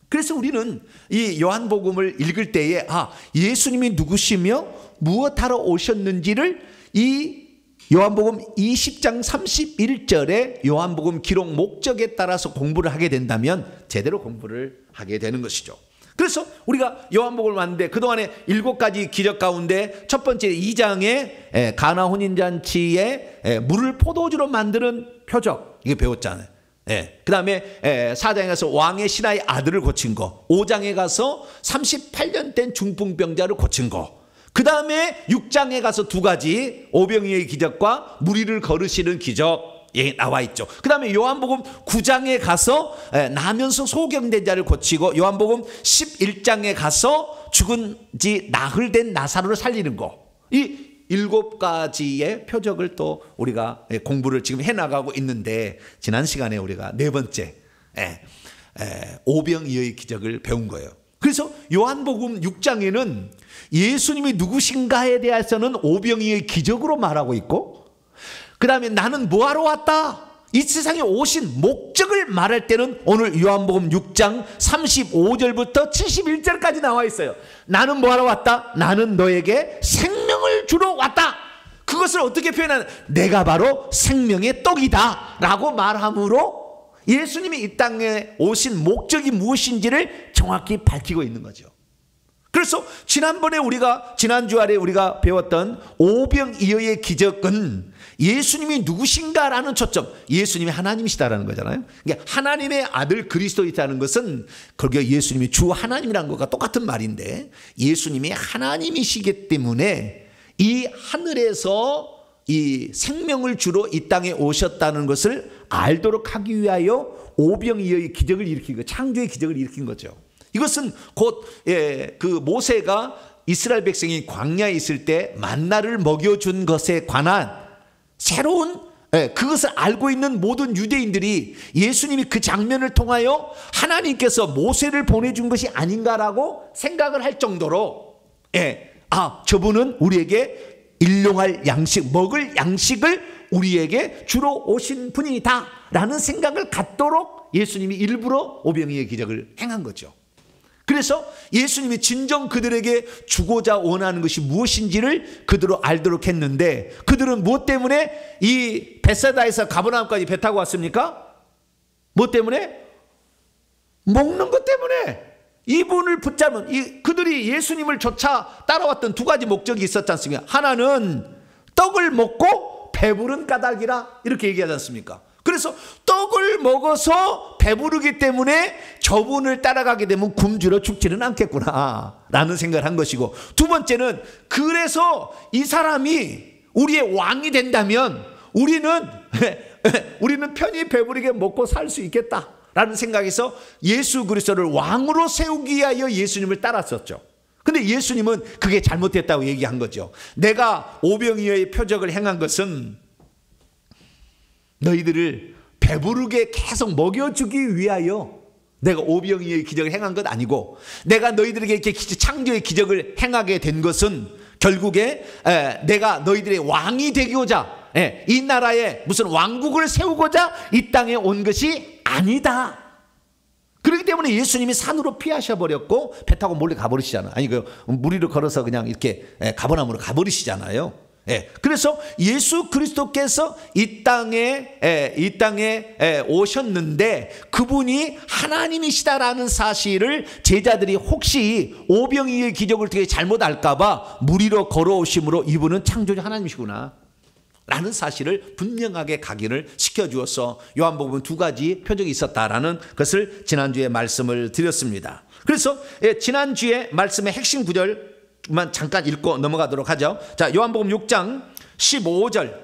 그래서 우리는 이 요한복음을 읽을 때에 예수님이 누구시며 무엇하러 오셨는지를 이 요한복음 20장 31절의 요한복음 기록 목적에 따라서 공부를 하게 된다면 제대로 공부를 하게 되는 것이죠. 그래서 우리가 요한복음을 봤는데 그동안에 7가지 기적 가운데 첫 번째 2장에 가나 혼인잔치에 물을 포도주로 만드는 표적 이게 배웠잖아요. 그 다음에 4장에 가서 왕의 신하의 아들을 고친 거, 5장에 가서 38년 된 중풍병자를 고친 거, 그 다음에 6장에 가서 2가지 오병이의 기적과 무리를 걸으시는 기적 나와 있죠. 그 다음에 요한복음 9장에 가서 나면서 소경된 자를 고치고, 요한복음 11장에 가서 죽은 지 나흘 된 나사로를 살리는 거, 이 7가지의 표적을 또 우리가 공부를 지금 해나가고 있는데, 지난 시간에 우리가 4번째 오병이어의 기적을 배운 거예요. 그래서 요한복음 6장에는 예수님이 누구신가에 대해서는 오병이어의 기적으로 말하고 있고, 그 다음에 나는 뭐하러 왔다? 이 세상에 오신 목적을 말할 때는 오늘 요한복음 6장 35절부터 71절까지 나와 있어요. 나는 뭐하러 왔다? 나는 너에게 생명을 주러 왔다. 그것을 어떻게 표현하냐? 내가 바로 생명의 떡이다 라고 말함으로 예수님이 이 땅에 오신 목적이 무엇인지를 정확히 밝히고 있는 거죠. 그래서 지난주말에 우리가 배웠던 오병이어의 기적은 예수님이 누구신가라는 초점, 예수님이 하나님이시다라는 거잖아요. 그러니까 하나님의 아들 그리스도이다는 것은 그게 예수님이 주 하나님이라는 것과 똑같은 말인데, 예수님이 하나님이시기 때문에 이 하늘에서 이 생명을 주러 이 땅에 오셨다는 것을 알도록 하기 위하여 오병이어의 기적을 일으킨 거, 창조의 기적을 일으킨 거죠. 이것은 곧 그 모세가 이스라엘 백성이 광야에 있을 때 만나를 먹여준 것에 관한 새로운 그것을 알고 있는 모든 유대인들이 예수님이 그 장면을 통하여 하나님께서 모세를 보내준 것이 아닌가라고 생각을 할 정도로 저분은 우리에게 일용할 양식, 먹을 양식을 우리에게 주러 오신 분이다 라는 생각을 갖도록 예수님이 일부러 오병이어의 기적을 행한 거죠. 그래서 예수님이 진정 그들에게 주고자 원하는 것이 무엇인지를 그들로 알도록 했는데, 그들은 무엇 때문에 이 벳사다에서 가버나움까지 배 타고 왔습니까? 무엇 때문에? 먹는 것 때문에. 이분을 붙잡은 그들이 예수님을 쫓아 따라왔던 두 가지 목적이 있었지 않습니까? 하나는 떡을 먹고 배부른 까닭이라 이렇게 얘기하지 않습니까? 그래서 떡을 먹어서 배부르기 때문에 저분을 따라가게 되면 굶주려 죽지는 않겠구나 라는 생각을 한 것이고, 두 번째는 그래서 이 사람이 우리의 왕이 된다면 우리는 편히 배부르게 먹고 살 수 있겠다 라는 생각에서 예수 그리스도를 왕으로 세우기 위하여 예수님을 따랐었죠. 근데 예수님은 그게 잘못됐다고 얘기한 거죠. 내가 오병이어의 표적을 행한 것은 너희들을 배부르게 계속 먹여주기 위하여 내가 오병이어의 기적을 행한 것 아니고, 내가 너희들에게 이렇게 창조의 기적을 행하게 된 것은 결국에 내가 너희들의 왕이 되고자, 이 나라에 무슨 왕국을 세우고자 이 땅에 온 것이 아니다. 그렇기 때문에 예수님이 산으로 피하셔 버렸고 배 타고 몰래 가버리시잖아요. 아니 무리를 걸어서 그냥 이렇게 가버나움으로 가버리시잖아요. 그래서 예수 그리스도께서 이 땅에 오셨는데 그분이 하나님이시다라는 사실을 제자들이 혹시 오병이어의 기적을 되게 잘못 알까봐 무리로 걸어오심으로 이분은 창조주 하나님이시구나 라는 사실을 분명하게 각인을 시켜주어서 요한복음은 두 가지 표적이 있었다라는 것을 지난주에 말씀을 드렸습니다. 그래서 지난주에 말씀의 핵심 구절만 잠깐 읽고 넘어가도록 하죠. 자, 요한복음 6장 15절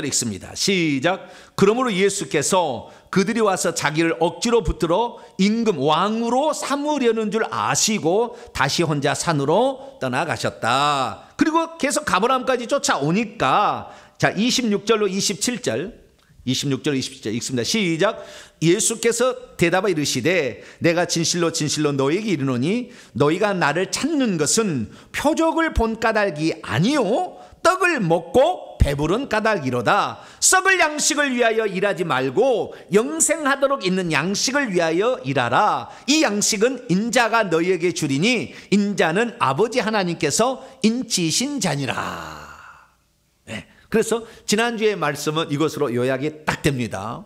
읽습니다. 시작. 그러므로 예수께서 그들이 와서 자기를 억지로 붙들어 임금 왕으로 삼으려는 줄 아시고 다시 혼자 산으로 떠나가셨다. 그리고 계속 가버나움까지 쫓아오니까, 자 26절로 27절 읽습니다. 시작. 예수께서 대답하 이르시되 내가 진실로 진실로 너희에게 이르노니 너희가 나를 찾는 것은 표적을 본 까닭이 아니요 떡을 먹고 배부른 까닭이로다. 썩을 양식을 위하여 일하지 말고 영생하도록 있는 양식을 위하여 일하라. 이 양식은 인자가 너희에게 주리니 인자는 아버지 하나님께서 인치신 자니라. 그래서 지난주의 말씀은 이것으로 요약이 딱 됩니다.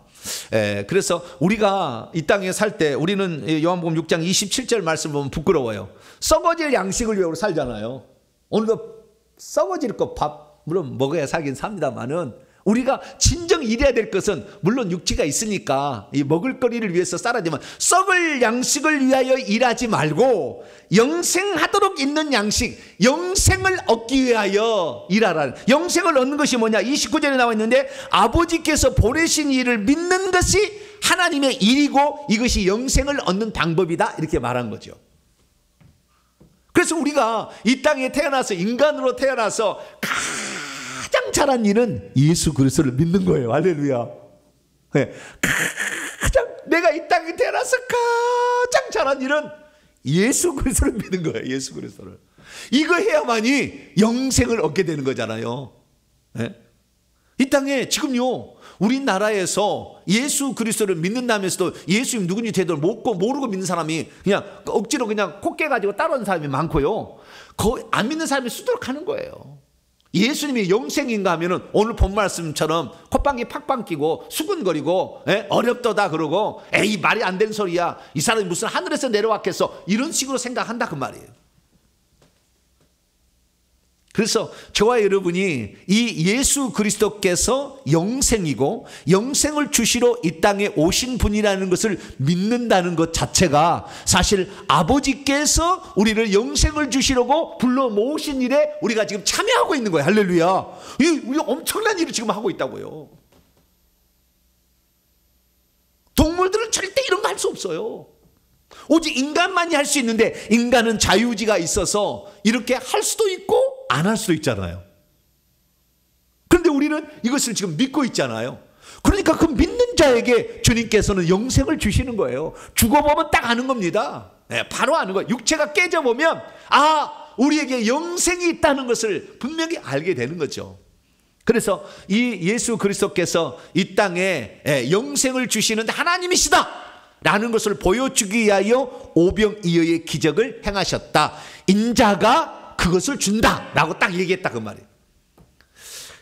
그래서 우리가 이 땅에 살 때 우리는 요한복음 6장 27절 말씀 보면 부끄러워요. 썩어질 양식을 위해 살잖아요. 오늘도 썩어질 것 밥 물론 먹어야 살긴 삽니다만은, 우리가 진정 일해야 될 것은 물론 육체가 있으니까 이 먹을거리를 위해서 살아야 되지만 썩을 양식을 위하여 일하지 말고 영생하도록 있는 양식, 영생을 얻기 위하여 일하라. 영생을 얻는 것이 뭐냐? 29절에 나와 있는데 아버지께서 보내신 일을 믿는 것이 하나님의 일이고 이것이 영생을 얻는 방법이다 이렇게 말한 거죠. 그래서 우리가 이 땅에 태어나서 인간으로 태어나서 가장 잘한 일은 예수 그리스도를 믿는 거예요. 할렐루야. 내가 이 땅에 태어나서 가장 잘한 일은 예수 그리스도를 믿는 거예요. 예수 그리스도를. 이거 해야만이 영생을 얻게 되는 거잖아요. 이 땅에 지금요 우리나라에서 예수 그리스도를 믿는다면서도 예수님 누군지 제대로 모르고 믿는 사람이 그냥 억지로 그냥 콧 깨가지고 따라오는 사람이 많고요. 안 믿는 사람이 수두룩하는 거예요. 예수님이 영생인가 하면은 오늘 본 말씀처럼 콧방귀 팍팍 끼고 수근거리고 어렵도다 그러고 에이 말이 안 되는 소리야, 이 사람이 무슨 하늘에서 내려왔겠어, 이런 식으로 생각한다 그 말이에요. 그래서 저와 여러분이 이 예수 그리스도께서 영생이고 영생을 주시러 이 땅에 오신 분이라는 것을 믿는다는 것 자체가 사실 아버지께서 우리를 영생을 주시려고 불러 모으신 일에 우리가 지금 참여하고 있는 거예요. 할렐루야. 우리 엄청난 일을 지금 하고 있다고요. 동물들은 절대 이런 거 할 수 없어요. 오직 인간만이 할 수 있는데, 인간은 자유의지가 있어서 이렇게 할 수도 있고 안 할 수도 있잖아요. 그런데 우리는 이것을 지금 믿고 있잖아요. 그러니까 그 믿는 자에게 주님께서는 영생을 주시는 거예요. 죽어보면 딱 아는 겁니다. 바로 아는 거예요. 육체가 깨져보면 우리에게 영생이 있다는 것을 분명히 알게 되는 거죠. 그래서 이 예수 그리스도께서 이 땅에 영생을 주시는 하나님이시다 라는 것을 보여주기 위하여 오병이어의 기적을 행하셨다. 인자가 그것을 준다라고 딱 얘기했다 그 말이에요.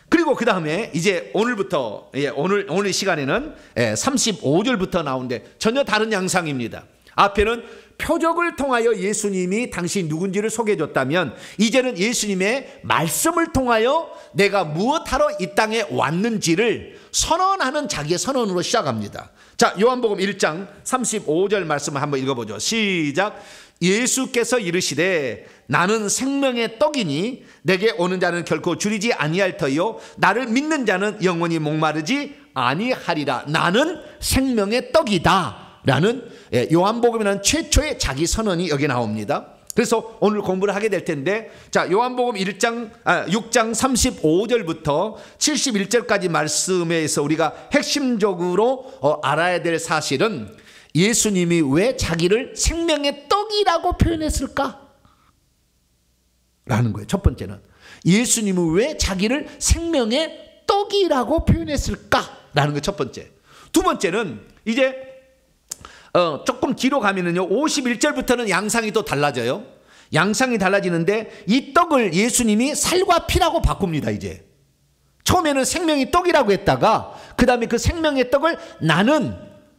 그리고 그 다음에 이제 오늘부터 오늘 시간에는 35절부터 나오는데 전혀 다른 양상입니다. 앞에는 표적을 통하여 예수님이 당신이 누군지를 소개해줬다면, 이제는 예수님의 말씀을 통하여 내가 무엇하러 이 땅에 왔는지를 선언하는 자기의 선언으로 시작합니다. 자, 요한복음 1장 35절 말씀을 한번 읽어보죠. 시작. 예수께서 이르시되 나는 생명의 떡이니 내게 오는 자는 결코 줄이지 아니할 터요 나를 믿는 자는 영원히 목마르지 아니하리라. 나는 생명의 떡이다 라는 요한복음이라는 최초의 자기 선언이 여기 나옵니다. 그래서 오늘 공부를 하게 될 텐데, 자, 요한복음 6장 35절부터 71절까지 말씀에서 우리가 핵심적으로 알아야 될 사실은 예수님이 왜 자기를 생명의 떡이라고 표현했을까? 라는 거예요. 첫 번째는 예수님은 왜 자기를 생명의 떡이라고 표현했을까? 라는 거 첫 번째. 두 번째는 이제 조금 뒤로 가면은요 51절부터는 양상이 또 달라져요. 양상이 달라지는데 이 떡을 예수님이 살과 피라고 바꿉니다. 이제 처음에는 생명이 떡이라고 했다가 그 다음에 그 생명의 떡을 나는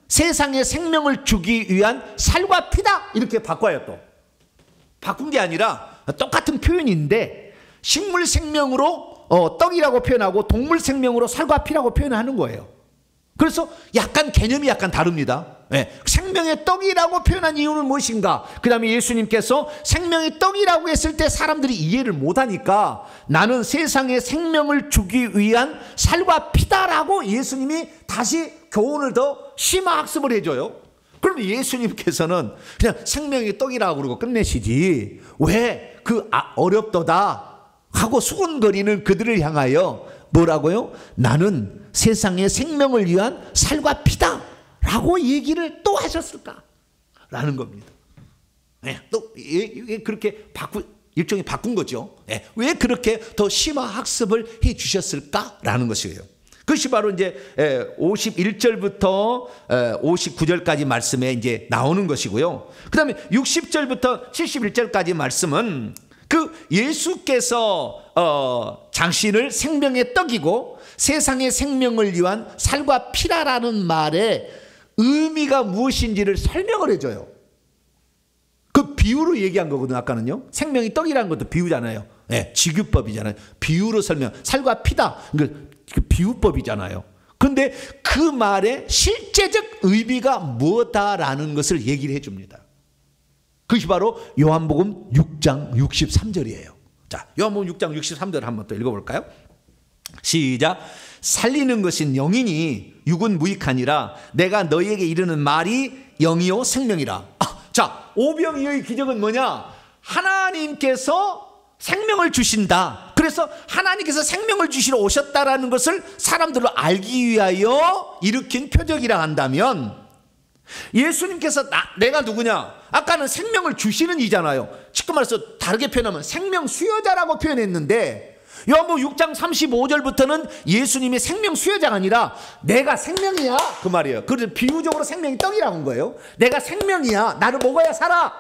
세상에 생명을 주기 위한 살과 피다 이렇게 바꿔요. 또 바꾼 게 아니라 똑같은 표현인데 식물 생명으로 떡이라고 표현하고 동물 생명으로 살과 피라고 표현하는 거예요. 그래서 약간 개념이 약간 다릅니다. 생명의 떡이라고 표현한 이유는 무엇인가? 그 다음에 예수님께서 생명의 떡이라고 했을 때 사람들이 이해를 못하니까 나는 세상에 생명을 주기 위한 살과 피다라고 예수님이 다시 교훈을 더 심화학습을 해줘요. 그러면 예수님께서는 그냥 생명의 떡이라고 그러고 끝내시지 왜 그 어렵도다 하고 수군거리는 그들을 향하여 뭐라고요? 나는 세상의 생명을 위한 살과 피다 라고 얘기를 또 하셨을까? 라는 겁니다. 또 그렇게 일종의 바꾼 거죠. 왜 그렇게 더 심화 학습을 해 주셨을까? 라는 것이에요. 그것이 바로 이제 51절부터 59절까지 말씀에 이제 나오는 것이고요. 그 다음에 60절부터 71절까지 말씀은 그 예수께서 당신을 생명의 떡이고 세상의 생명을 위한 살과 피라라는 말의 의미가 무엇인지를 설명을 해줘요. 그 비유로 얘기한 거거든요. 아까는요 생명이 떡이라는 것도 비유잖아요. 직유법이잖아요. 비유로 설명. 살과 피다 그 비유법이잖아요. 그런데 그 말의 실제적 의미가 무엇다라는 것을 얘기를 해줍니다. 그것이 바로 요한복음 6장 63절이에요. 자, 요한복음 6장 63절 한번 또 읽어볼까요? 시작. 살리는 것은 영이니 육은 무익하니라. 내가 너희에게 이르는 말이 영이요 생명이라. 자, 오병이어의 기적은 뭐냐? 하나님께서 생명을 주신다. 그래서 하나님께서 생명을 주시러 오셨다라는 것을 사람들로 알기 위하여 일으킨 표적이라 한다면, 예수님께서 내가 누구냐? 아까는 생명을 주시는 이잖아요. 쉽게 말해서 다르게 표현하면 생명 수여자라고 표현했는데 요한복음 6장 35절부터는 예수님이 생명 수여자가 아니라 내가 생명이야 그 말이에요. 그래서 비유적으로 생명이 떡이라고 한 거예요. 내가 생명이야. 나를 먹어야 살아.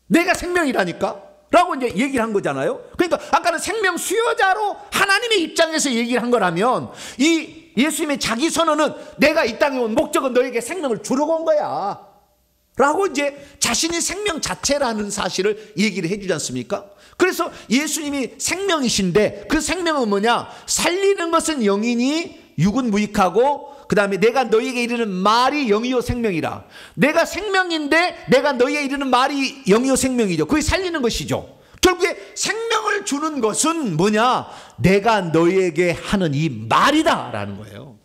내가 생명이라니까. 라고 이제 얘기를 한 거잖아요. 그러니까 아까는 생명 수여자로 하나님의 입장에서 얘기를 한 거라면, 이 예수님의 자기 선언은 내가 이 땅에 온 목적은 너에게 생명을 주려고 온 거야 라고 이제 자신이 생명 자체라는 사실을 얘기를 해주지 않습니까? 그래서 예수님이 생명이신데 그 생명은 뭐냐? 살리는 것은 영이니 육은 무익하고, 그 다음에 내가 너희에게 이르는 말이 영이요 생명이라. 내가 생명인데 내가 너희에게 이르는 말이 영이요 생명이죠. 그게 살리는 것이죠. 결국에 생명을 주는 것은 뭐냐? 내가 너희에게 하는 이 말이다 라는 거예요.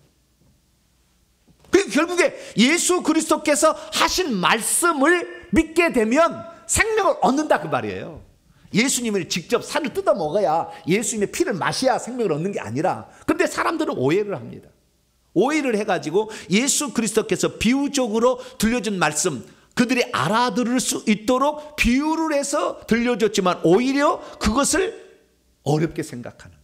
결국에 예수 그리스도께서 하신 말씀을 믿게 되면 생명을 얻는다 그 말이에요. 예수님을 직접 살을 뜯어 먹어야, 예수님의 피를 마셔야 생명을 얻는 게 아니라. 그런데 사람들은 오해를 합니다. 오해를 해가지고 예수 그리스도께서 비유적으로 들려준 말씀, 그들이 알아들을 수 있도록 비유를 해서 들려줬지만 오히려 그것을 어렵게 생각하는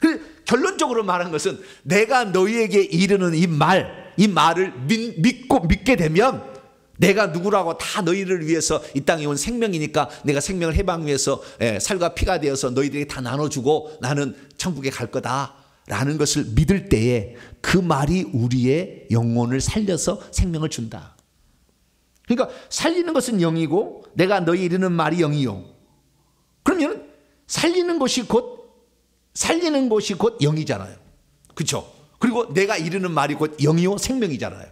거예요. 결론적으로 말한 것은 내가 너희에게 이르는 이 말을 믿게 되면 내가 누구라고 다 너희를 위해서 이 땅에 온 생명이니까 내가 생명을 해방 위해서 살과 피가 되어서 너희들에게 다 나눠주고 나는 천국에 갈 거다 라는 것을 믿을 때에 그 말이 우리의 영혼을 살려서 생명을 준다. 그러니까 살리는 것은 영이고 내가 너희 이르는 말이 영이요. 그러면 살리는 것이 곧 영이잖아요. 그렇죠? 그리고 내가 이르는 말이 곧 영이요 생명이잖아요.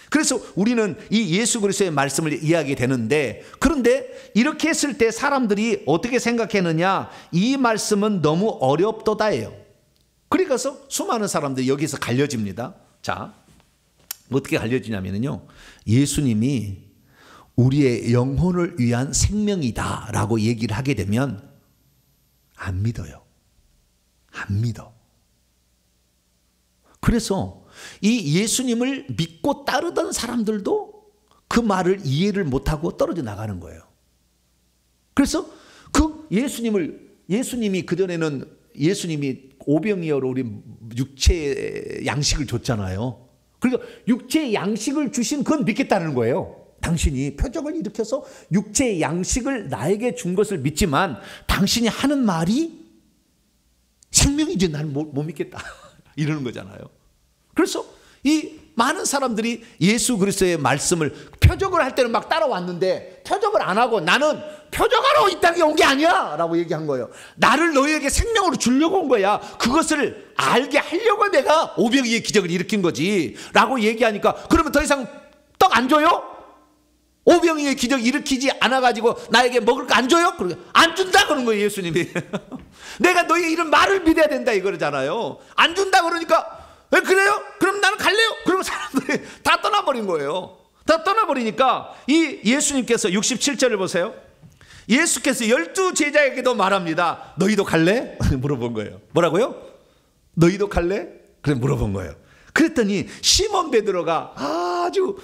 그래서 우리는 이 예수 그리스도의 말씀을 이해하게 되는데, 그런데 이렇게 했을 때 사람들이 어떻게 생각했느냐? 이 말씀은 너무 어렵도다예요. 그러니까서 수많은 사람들이 여기서 갈려집니다. 자, 어떻게 갈려지냐면요, 예수님이 우리의 영혼을 위한 생명이다 라고 얘기를 하게 되면 안 믿어요. 안 믿어. 그래서 이 예수님을 믿고 따르던 사람들도 그 말을 이해를 못하고 떨어져 나가는 거예요. 그래서 그 예수님이 그전에는 예수님이 오병이어로 우리 육체의 양식을 줬잖아요. 그러니까 육체의 양식을 주신 그건 믿겠다는 거예요. 당신이 표적을 일으켜서 육체의 양식을 나에게 준 것을 믿지만 당신이 하는 말이 생명이지 나는 못 믿겠다 이러는 거잖아요. 그래서 이 많은 사람들이 예수 그리스도의 말씀을 표적을 할 때는 막 따라왔는데 표적을 안 하고 나는 표적하러 이 땅에 온 게 아니야 라고 얘기한 거예요. 나를 너희에게 생명으로 주려고 온 거야. 그것을 알게 하려고 내가 오병이의 기적을 일으킨 거지 라고 얘기하니까, 그러면 더 이상 떡 안 줘요? 오병이의 기적 일으키지 않아가지고 나에게 먹을 거 안 줘요? 안 준다 그런 거예요 예수님이. 내가 너희 이런 말을 믿어야 된다 이거잖아요. 안 준다 그러니까 왜 그래요? 그럼 나는 갈래요? 그러면 사람들이 다 떠나버린 거예요. 다 떠나버리니까 이 예수님께서 67절을 보세요. 예수께서 12제자에게도 말합니다. 너희도 갈래? 물어본 거예요. 뭐라고요? 너희도 갈래? 그래 물어본 거예요. 그랬더니 시몬 베드로가 아주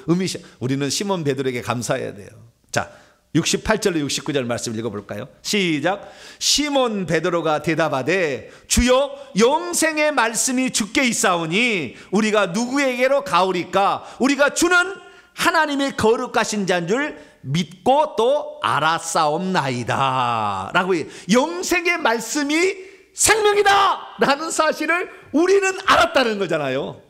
우리는 시몬 베드로에게 감사해야 돼요. 자, 68절로 69절 말씀 읽어볼까요? 시작. 시몬 베드로가 대답하되 주여 영생의 말씀이 주께 있사오니 우리가 누구에게로 가오리까? 우리가 주는 하나님의 거룩하신 자인 줄 믿고 또 알았사옵나이다 라고 해요. 영생의 말씀이 생명이다 라는 사실을 우리는 알았다는 거잖아요.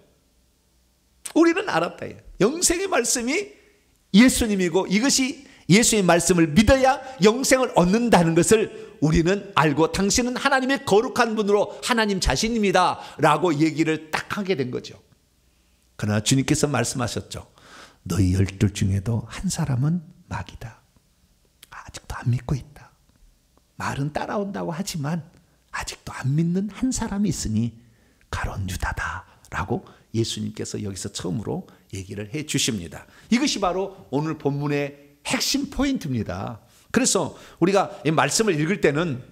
우리는 알았다. 영생의 말씀이 예수님이고 이것이 예수의 말씀을 믿어야 영생을 얻는다는 것을 우리는 알고 당신은 하나님의 거룩한 분으로 하나님 자신입니다 라고 얘기를 딱 하게 된 거죠. 그러나 주님께서 말씀하셨죠. 너희 12 중에도 한 사람은 마귀다. 아직도 안 믿고 있다. 말은 따라온다고 하지만 아직도 안 믿는 한 사람이 있으니 가론 유다다 라고 예수님께서 여기서 처음으로 얘기를 해 주십니다. 이것이 바로 오늘 본문의 핵심 포인트입니다. 그래서 우리가 이 말씀을 읽을 때는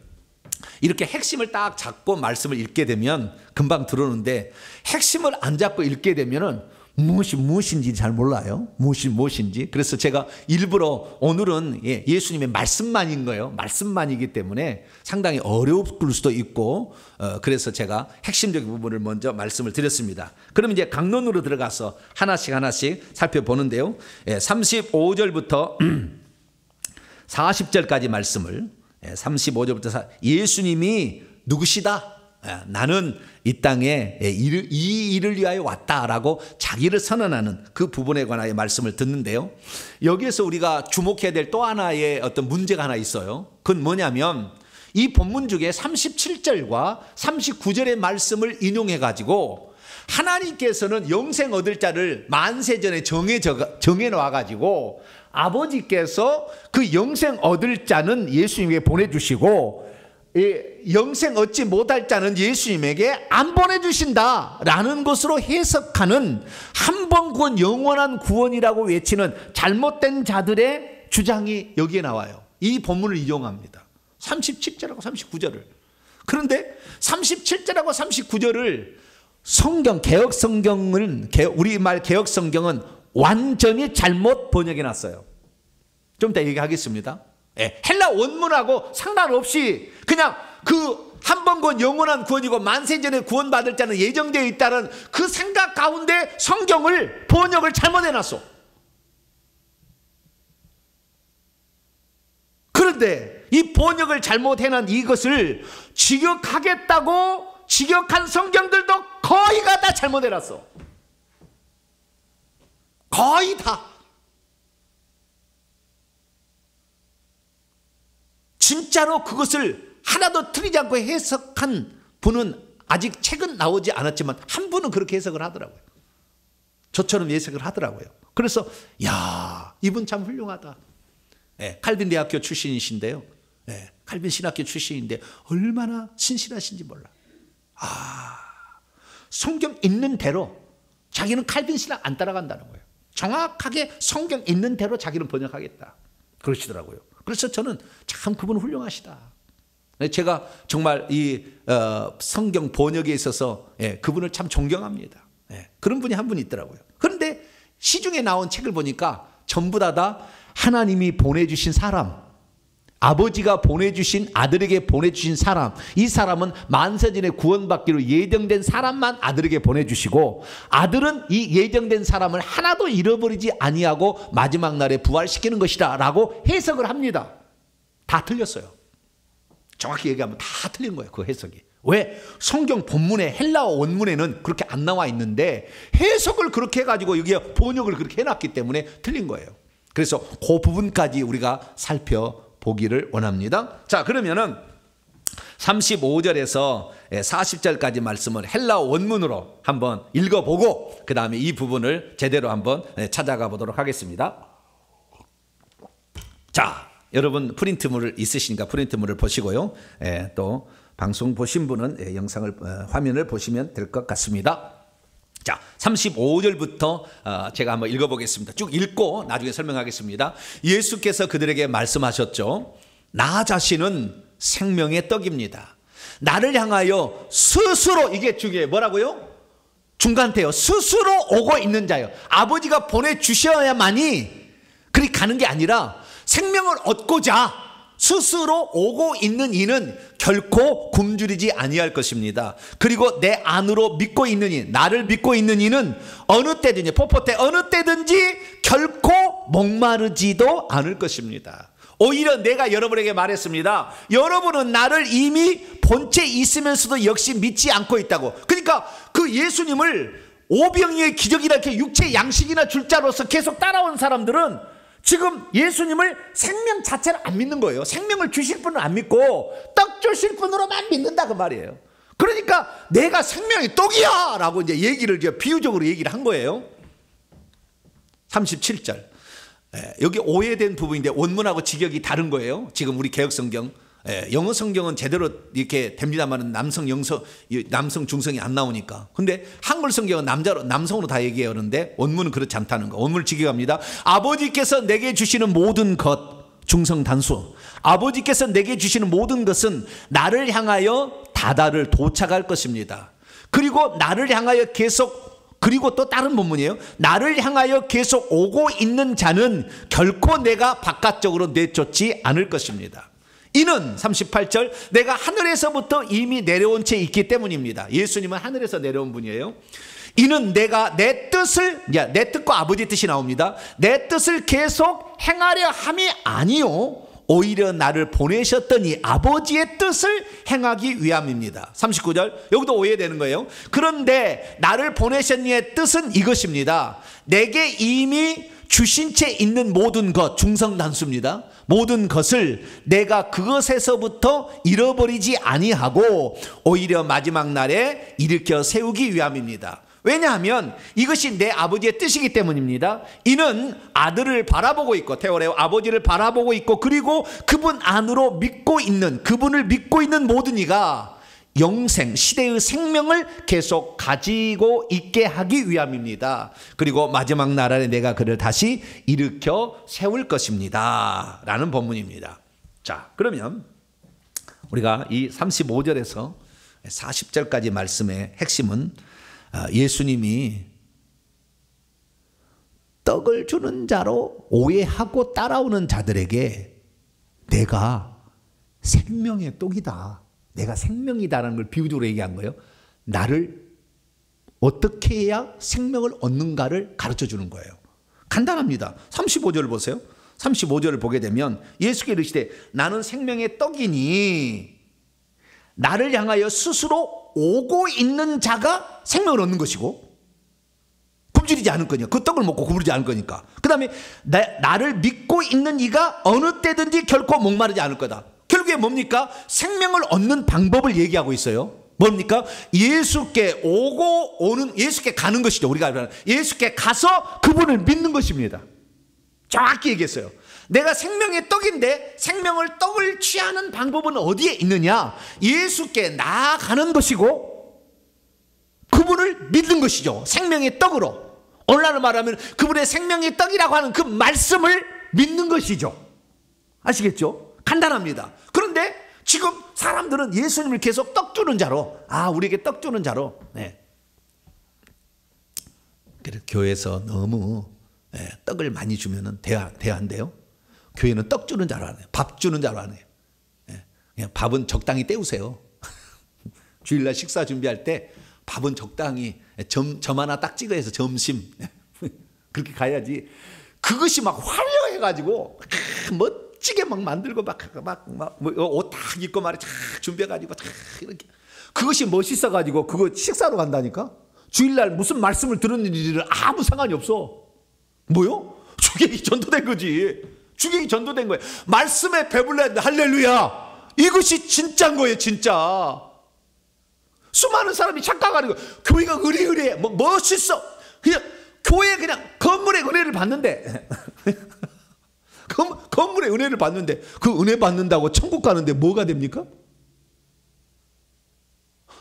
이렇게 핵심을 딱 잡고 말씀을 읽게 되면 금방 들어오는데, 핵심을 안 잡고 읽게 되면은 무엇인지 잘 몰라요. 무엇인지. 그래서 제가 일부러 오늘은 예수님의 말씀만인 거예요. 말씀만이기 때문에 상당히 어려울 수도 있고, 그래서 제가 핵심적인 부분을 먼저 말씀을 드렸습니다. 그럼 이제 강론으로 들어가서 하나씩 살펴보는데요. 35절부터 40절까지 말씀을 35절부터 예수님이 누구시다? 나는 이 땅에 이 일을 위하여 왔다라고 자기를 선언하는 그 부분에 관하여 말씀을 듣는데요. 여기에서 우리가 주목해야 될 또 하나의 어떤 문제가 하나 있어요. 그건 뭐냐면 이 본문 중에 37절과 39절의 말씀을 인용해 가지고 하나님께서는 영생 얻을 자를 만세전에 정해 놓아 가지고 아버지께서 그 영생 얻을 자는 예수님에게 보내주시고 영생 얻지 못할 자는 예수님에게 안 보내주신다라는 것으로 해석하는 한 번 구원 영원한 구원이라고 외치는 잘못된 자들의 주장이 여기에 나와요. 이 본문을 이용합니다. 37절하고 39절을. 그런데 37절하고 39절을 성경 개혁 성경은 우리말 개혁 성경은 완전히 잘못 번역해 놨어요. 좀 이따 얘기하겠습니다. 헬라 원문하고 상관없이 그냥 그 한 번 구원 영원한 구원이고 만세전에 구원받을 자는 예정되어 있다는 그 생각 가운데 성경을 번역을 잘못해 놨어. 그런데 이 번역을 잘못해놓은 이것을 직역하겠다고 직역한 성경들도 거의가 다 잘못해놨어. 거의 다. 진짜로 그것을 하나도 틀리지 않고 해석한 분은 아직 책은 나오지 않았지만 한 분은 그렇게 해석을 하더라고요. 저처럼 해석을 하더라고요. 그래서 야, 이분 참 훌륭하다. 칼빈 대학교 출신이신데요. 칼빈 신학교 출신인데 얼마나 신실하신지 몰라. 성경 있는 대로 자기는 칼빈 신학 안 따라간다는 거예요. 정확하게 성경 있는 대로 자기는 번역하겠다. 그러시더라고요. 그래서 저는 참 그분 훌륭하시다. 제가 정말 이 성경 번역에 있어서 그분을 참 존경합니다. 그런 분이 한 분 있더라고요. 그런데 시중에 나온 책을 보니까 전부 다 하나님이 보내주신 사람, 아버지가 보내주신 아들에게 보내주신 사람, 이 사람은 만세전에 구원받기로 예정된 사람만 아들에게 보내주시고 아들은 이 예정된 사람을 하나도 잃어버리지 아니하고 마지막 날에 부활시키는 것이다 라고 해석을 합니다. 다 틀렸어요. 정확히 얘기하면 다 틀린 거예요. 그 해석이. 왜? 성경 본문에 헬라어 원문에는 그렇게 안 나와 있는데 해석을 그렇게 해가지고 여기에 번역을 그렇게 해놨기 때문에 틀린 거예요. 그래서 그 부분까지 우리가 살펴보기를 원합니다. 자, 그러면은 35절에서 40절까지 말씀을 헬라어 원문으로 한번 읽어보고 그 다음에 이 부분을 제대로 한번 찾아가 보도록 하겠습니다. 자, 여러분 프린트물을 있으시니까 프린트물을 보시고요. 또 방송 보신 분은 영상을 화면을 보시면 될 것 같습니다. 자, 35절부터 제가 한번 읽어보겠습니다. 쭉 읽고 나중에 설명하겠습니다. 예수께서 그들에게 말씀하셨죠. 나 자신은 생명의 떡입니다. 나를 향하여 스스로, 이게 중요해요. 뭐라고요? 중간태요. 스스로 오고 있는 자요. 아버지가 보내주셔야만이 그리 가는 게 아니라 생명을 얻고자 스스로 오고 있는 이는 결코 굶주리지 아니할 것입니다. 그리고 내 안으로 믿고 있는 이, 나를 믿고 있는 이는 어느 때든지, 폭포 때 어느 때든지 결코 목마르지도 않을 것입니다. 오히려 내가 여러분에게 말했습니다. 여러분은 나를 이미 본체 있으면서도 역시 믿지 않고 있다고. 그러니까 그 예수님을 오병이의 기적이라 이렇게 육체 양식이나 줄 자로서 계속 따라온 사람들은 지금 예수님을 생명 자체를 안 믿는 거예요. 생명을 주실 분은 안 믿고 떡 주실 분으로만 믿는다 그 말이에요. 그러니까 내가 생명의 떡이야 라고 이제 얘기를 비유적으로 얘기를 한 거예요. 37절. 여기 오해된 부분인데 원문하고 직역이 다른 거예요. 지금 우리 개혁성경, 영어 성경은 제대로 이렇게 됩니다만 남성 중성이 안 나오니까. 근데 한글 성경은 남성으로 다 얘기해요. 그런데 원문은 그렇지 않다는 거. 원문을 직역합니다. 아버지께서 내게 주시는 모든 것, 중성 단수. 아버지께서 내게 주시는 모든 것은 나를 향하여 다다를 도착할 것입니다. 그리고 나를 향하여 그리고 또 다른 본문이에요. 나를 향하여 계속 오고 있는 자는 결코 내가 바깥쪽으로 내쫓지 않을 것입니다. 이는 38절 내가 하늘에서부터 이미 내려온 채 있기 때문입니다. 예수님은 하늘에서 내려온 분이에요. 이는 내가 내 뜻과 아버지 뜻이 나옵니다. 내 뜻을 계속 행하려 함이 아니요 오히려 나를 보내셨더니 아버지의 뜻을 행하기 위함입니다. 39절, 여기도 오해되는 거예요. 그런데 나를 보내셨니의 뜻은 이것입니다. 내게 이미 주신 채 있는 모든 것, 중성단수입니다. 모든 것을 내가 그것에서부터 잃어버리지 아니하고 오히려 마지막 날에 일으켜 세우기 위함입니다. 왜냐하면 이것이 내 아버지의 뜻이기 때문입니다. 이는 아들을 바라보고 있고, 테오레오 아버지를 바라보고 있고, 그리고 그분 안으로 믿고 있는, 그분을 믿고 있는 모든 이가 영생, 시대의 생명을 계속 가지고 있게 하기 위함입니다. 그리고 마지막 날에 내가 그를 다시 일으켜 세울 것입니다 라는 본문입니다. 자, 그러면 우리가 이 35절에서 40절까지 말씀의 핵심은 예수님이 떡을 주는 자로 오해하고 따라오는 자들에게 내가 생명의 떡이다, 내가 생명이다라는 걸 비유적으로 얘기한 거예요. 나를 어떻게 해야 생명을 얻는가를 가르쳐 주는 거예요. 간단합니다. 35절을 보세요. 35절을 보게 되면 예수께서 이르시되 나는 생명의 떡이니 나를 향하여 스스로 오고 있는 자가 생명을 얻는 것이고 굶주리지 않을 거니까, 그 떡을 먹고 굶주리지 않을 거니까. 그 다음에 나를 믿고 있는 이가 어느 때든지 결코 목마르지 않을 거다. 결국에 뭡니까? 생명을 얻는 방법을 얘기하고 있어요. 뭡니까? 예수께 예수께 가는 것이죠. 우리가 말하는 예수께 가서 그분을 믿는 것입니다. 정확히 얘기했어요. 내가 생명의 떡인데 생명을 떡을 취하는 방법은 어디에 있느냐? 예수께 나아가는 것이고 그분을 믿는 것이죠. 생명의 떡으로. 오늘날로 말하면 그분의 생명의 떡이라고 하는 그 말씀을 믿는 것이죠. 아시겠죠? 간단합니다. 그런데 지금 사람들은 예수님을 계속 떡 주는 자로, 우리에게 떡 주는 자로, 그래, 교회에서 너무 떡을 많이 주면은 대안돼요. 교회는 떡 주는 자로 안 해요. 밥 주는 자로 안 해요. 그냥 밥은 적당히 때우세요. 주일날 식사 준비할 때 밥은 적당히 점 하나 딱 찍어서 점심 그렇게 가야지. 그것이 막 화려해가지고 멋지게 막 만들고 옷 딱 입고 말이야 준비해가지고 이렇게 그것이 멋있어가지고 그거 식사로 간다니까. 주일날 무슨 말씀을 들은 일이랑 아무 상관이 없어. 뭐요? 주객이 전도된 거지. 주객이 전도된 거예요. 말씀에 배불러야 돼. 할렐루야. 이것이 진짜인 거예요. 진짜. 수많은 사람이 착각하는 거예요. 교회가 의리의리해. 멋있어. 그냥 교회 그냥 건물의 은혜를 받는데 건물의 은혜를 받는데 그 은혜 받는다고 천국 가는데 뭐가 됩니까?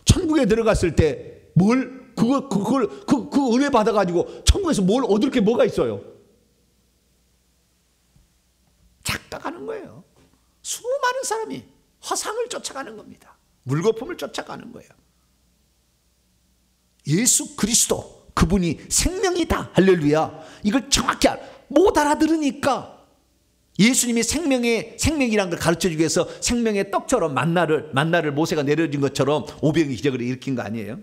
천국에 들어갔을 때 그 은혜 받아가지고 천국에서 뭘 얻을 게 뭐가 있어요? 착각하는 거예요. 수많은 사람이 허상을 쫓아가는 겁니다. 물거품을 쫓아가는 거예요. 예수 그리스도 그분이 생명이다. 할렐루야. 이걸 정확히 못 알아들으니까 예수님이 생명이란 걸 가르쳐주기 위해서 생명의 떡처럼 만나를 모세가 내려준 것처럼 오병의 기적을 일으킨 거 아니에요?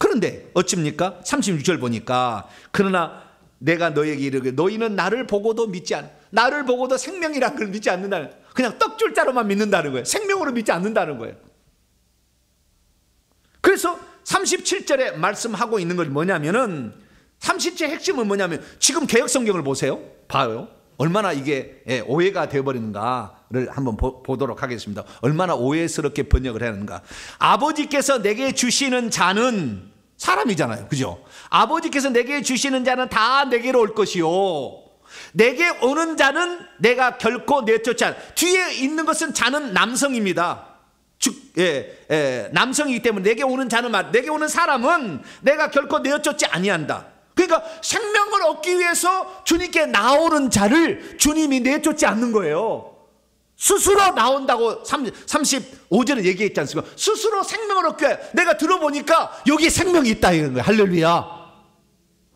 그런데 어찌입니까? 36절 보니까 그러나 내가 너에게 이르기를 너희는 나를 보고도 믿지 않아. 나를 보고도 생명이란 걸 믿지 않는다는, 그냥 떡 줄 자로만 믿는다는 거예요. 생명으로 믿지 않는다는 거예요. 그래서 37절에 말씀하고 있는 것이 뭐냐면은 37절 핵심은 뭐냐면 지금 개역성경을 보세요. 봐요. 얼마나 이게 오해가 되어버리는가를 한번 보도록 하겠습니다. 얼마나 오해스럽게 번역을 하는가. 아버지께서 내게 주시는 자는 사람이잖아요. 그죠? 아버지께서 내게 주시는 자는 다 내게로 올 것이요. 내게 오는 자는 내가 결코 내쫓지 않아. 뒤에 있는 것은 자는 남성입니다. 남성이기 때문에 내게 오는 자는 내게 오는 사람은 내가 결코 내쫓지 아니한다. 그러니까 생명을 얻기 위해서 주님께 나오는 자를 주님이 내쫓지 않는 거예요. 스스로 나온다고 35절에 얘기했지 않습니까? 스스로 생명을 얻기 위해 내가 들어보니까 여기 생명이 있다 이런 거예요. 할렐루야.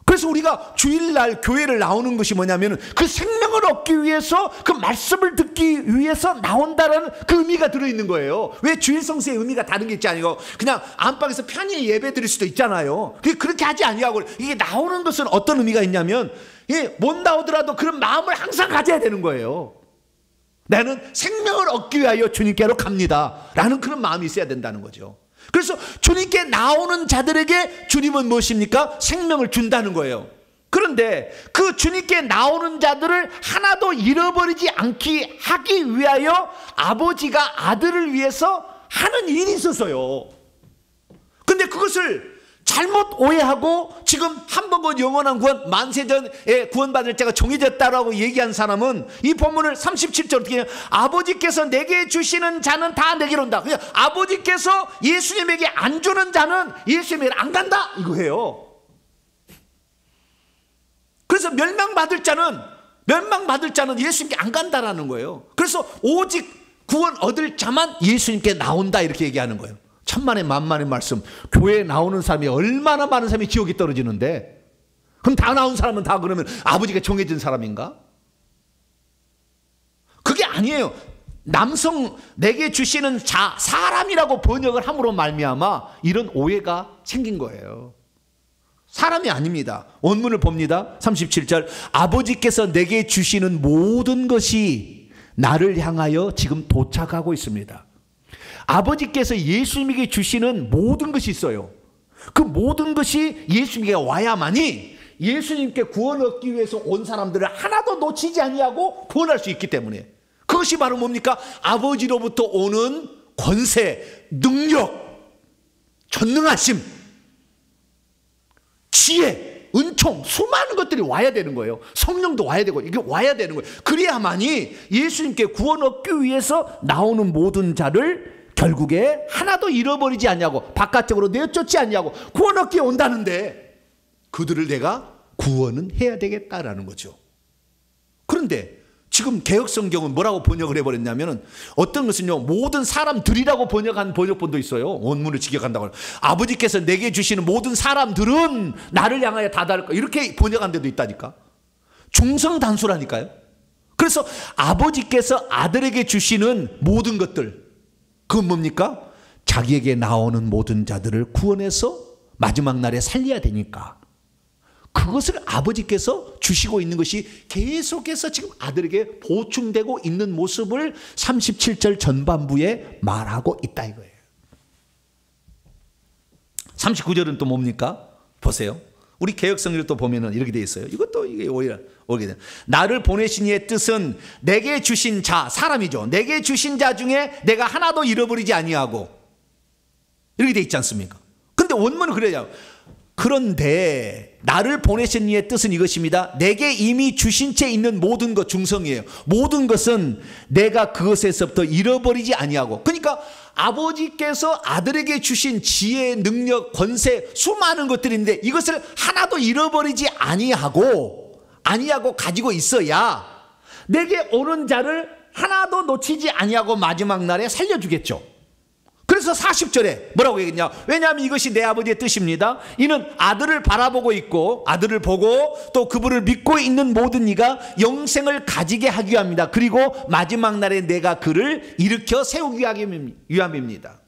그래서 우리가 주일날 교회를 나오는 것이 뭐냐면 그 생명을 얻기 위해서 그 말씀을 듣기 위해서 나온다는 그 의미가 들어있는 거예요. 왜 주일 성수의 의미가 다른 게 있지 아니고 그냥 안방에서 편히 예배 드릴 수도 있잖아요. 그렇게 하지 아니하고 이게 나오는 것은 어떤 의미가 있냐면 못 나오더라도 그런 마음을 항상 가져야 되는 거예요. 나는 생명을 얻기 위하여 주님께로 갑니다 라는 그런 마음이 있어야 된다는 거죠. 그래서 주님께 나오는 자들에게 주님은 무엇입니까? 생명을 준다는 거예요. 그런데 그 주님께 나오는 자들을 하나도 잃어버리지 않게 하기 위하여 아버지가 아들을 위해서 하는 일이 있었어요. 근데 그것을 잘못 오해하고 지금 한 번 건 영원한 구원, 만세전에 구원받을 자가 정해졌다라고 얘기한 사람은 이 본문을 37절 어떻게 해요? 아버지께서 내게 주시는 자는 다 내게로 온다. 그냥 아버지께서 예수님에게 안 주는 자는 예수님에게 안 간다 이거예요. 그래서 멸망받을 자는 예수님께 안 간다라는 거예요. 그래서 오직 구원 얻을 자만 예수님께 나온다 이렇게 얘기하는 거예요. 천만의 만만의 말씀. 교회에 나오는 사람이 얼마나 많은 사람이 지옥에 떨어지는데, 그럼 다 나온 사람은 다 그러면 아버지가 정해진 사람인가? 그게 아니에요. 남성 내게 주시는 자, 사람이라고 번역을 함으로 말미암아 이런 오해가 생긴 거예요. 사람이 아닙니다. 원문을 봅니다. 37절. 아버지께서 내게 주시는 모든 것이 나를 향하여 지금 도착하고 있습니다. 아버지께서 예수님에게 주시는 모든 것이 있어요. 그 모든 것이 예수님에게 와야만이 예수님께 구원 얻기 위해서 온 사람들을 하나도 놓치지 아니하고 구원할 수 있기 때문에, 그것이 바로 뭡니까? 아버지로부터 오는 권세, 능력, 전능하심, 지혜, 은총, 수많은 것들이 와야 되는 거예요. 성령도 와야 되고 이게 와야 되는 거예요. 그래야만이 예수님께 구원 얻기 위해서 나오는 모든 자를 결국에 하나도 잃어버리지 않냐고, 바깥쪽으로 내쫓지 않냐고 구원 얻기에 온다는데, 그들을 내가 구원은 해야 되겠다라는 거죠. 그런데 지금 개혁성경은 뭐라고 번역을 해버렸냐면, 어떤 것은요 모든 사람들이라고 번역한 번역본도 있어요. 원문을 직역한다고. 아버지께서 내게 주시는 모든 사람들은 나를 향하여 다다를 거, 이렇게 번역한 데도 있다니까. 중성단수라니까요. 그래서 아버지께서 아들에게 주시는 모든 것들, 그건 뭡니까? 자기에게 나오는 모든 자들을 구원해서 마지막 날에 살려야 되니까 그것을 아버지께서 주시고 있는 것이 계속해서 지금 아들에게 보충되고 있는 모습을 37절 전반부에 말하고 있다 이거예요. 39절은 또 뭡니까? 보세요. 우리 개혁성경을 또 보면은 이렇게 되어 있어요. 이것도 이게 오히려 나를 보내신 이의 뜻은 내게 주신 자, 사람이죠. 내게 주신 자 중에 내가 하나도 잃어버리지 아니하고, 이렇게 되어 있지 않습니까? 근데 원문은 그래요. 그런데 나를 보내신 이의 뜻은 이것입니다. 내게 이미 주신 채 있는 모든 것, 중성이에요. 모든 것은 내가 그것에서부터 잃어버리지 아니하고, 그러니까 아버지께서 아들에게 주신 지혜, 능력, 권세, 수많은 것들인데 이것을 하나도 잃어버리지 아니하고 가지고 있어야 내게 오는 자를 하나도 놓치지 아니하고 마지막 날에 살려주겠죠. 그래서 40절에 뭐라고 얘기했냐? 왜냐하면 이것이 내 아버지의 뜻입니다. 이는 아들을 바라보고 있고, 아들을 보고 또 그분을 믿고 있는 모든 이가 영생을 가지게 하기 위함이다. 그리고 마지막 날에 내가 그를 일으켜 세우기 위함입니다.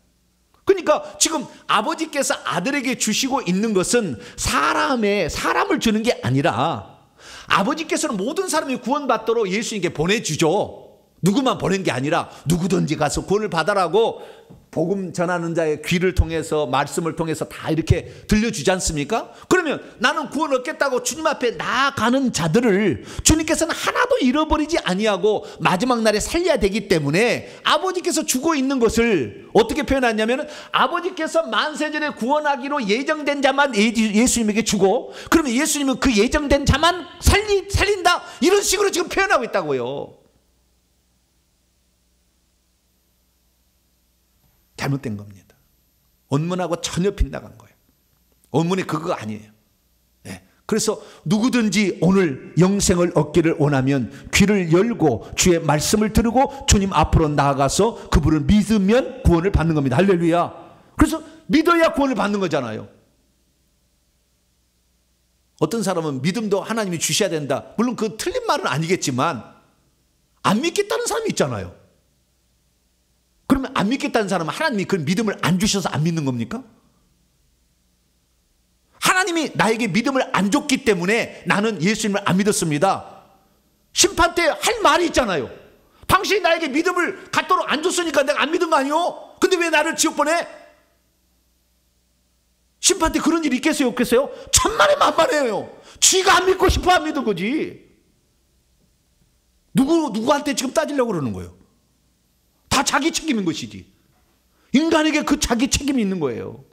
그러니까 지금 아버지께서 아들에게 주시고 있는 것은 사람을 주는 게 아니라, 아버지께서는 모든 사람이 구원받도록 예수님께 보내주죠. 누구만 보낸 게 아니라 누구든지 가서 구원을 받아라고 복음 전하는 자의 귀를 통해서, 말씀을 통해서 다 이렇게 들려주지 않습니까? 그러면 나는 구원 얻겠다고 주님 앞에 나아가는 자들을 주님께서는 하나도 잃어버리지 아니하고 마지막 날에 살려야 되기 때문에 아버지께서 주고 있는 것을 어떻게 표현하냐면, 아버지께서 만세전에 구원하기로 예정된 자만 예수님에게 주고, 그러면 예수님은 그 예정된 자만 살린다, 이런 식으로 지금 표현하고 있다고요. 잘못된 겁니다. 원문하고 전혀 빗나간 거예요. 원문이 그거 아니에요. 네. 그래서 누구든지 오늘 영생을 얻기를 원하면 귀를 열고 주의 말씀을 들고 주님 앞으로 나아가서 그분을 믿으면 구원을 받는 겁니다. 할렐루야. 그래서 믿어야 구원을 받는 거잖아요. 어떤 사람은 믿음도 하나님이 주셔야 된다. 물론 그 틀린 말은 아니겠지만 안 믿겠다는 사람이 있잖아요. 그러면 안 믿겠다는 사람은 하나님이 그 믿음을 안 주셔서 안 믿는 겁니까? 하나님이 나에게 믿음을 안 줬기 때문에 나는 예수님을 안 믿었습니다. 심판 때 할 말이 있잖아요. 당신이 나에게 믿음을 갖도록 안 줬으니까 내가 안 믿은 거 아니오? 근데 왜 나를 지옥 보내? 심판 때 그런 일이 있겠어요, 없겠어요? 천만에 만만해요. 쥐가 안 믿고 싶어 안 믿은 거지. 누구한테 지금 따지려고 그러는 거예요? 다 자기 책임인 것이지. 인간에게 그 자기 책임이 있는 거예요.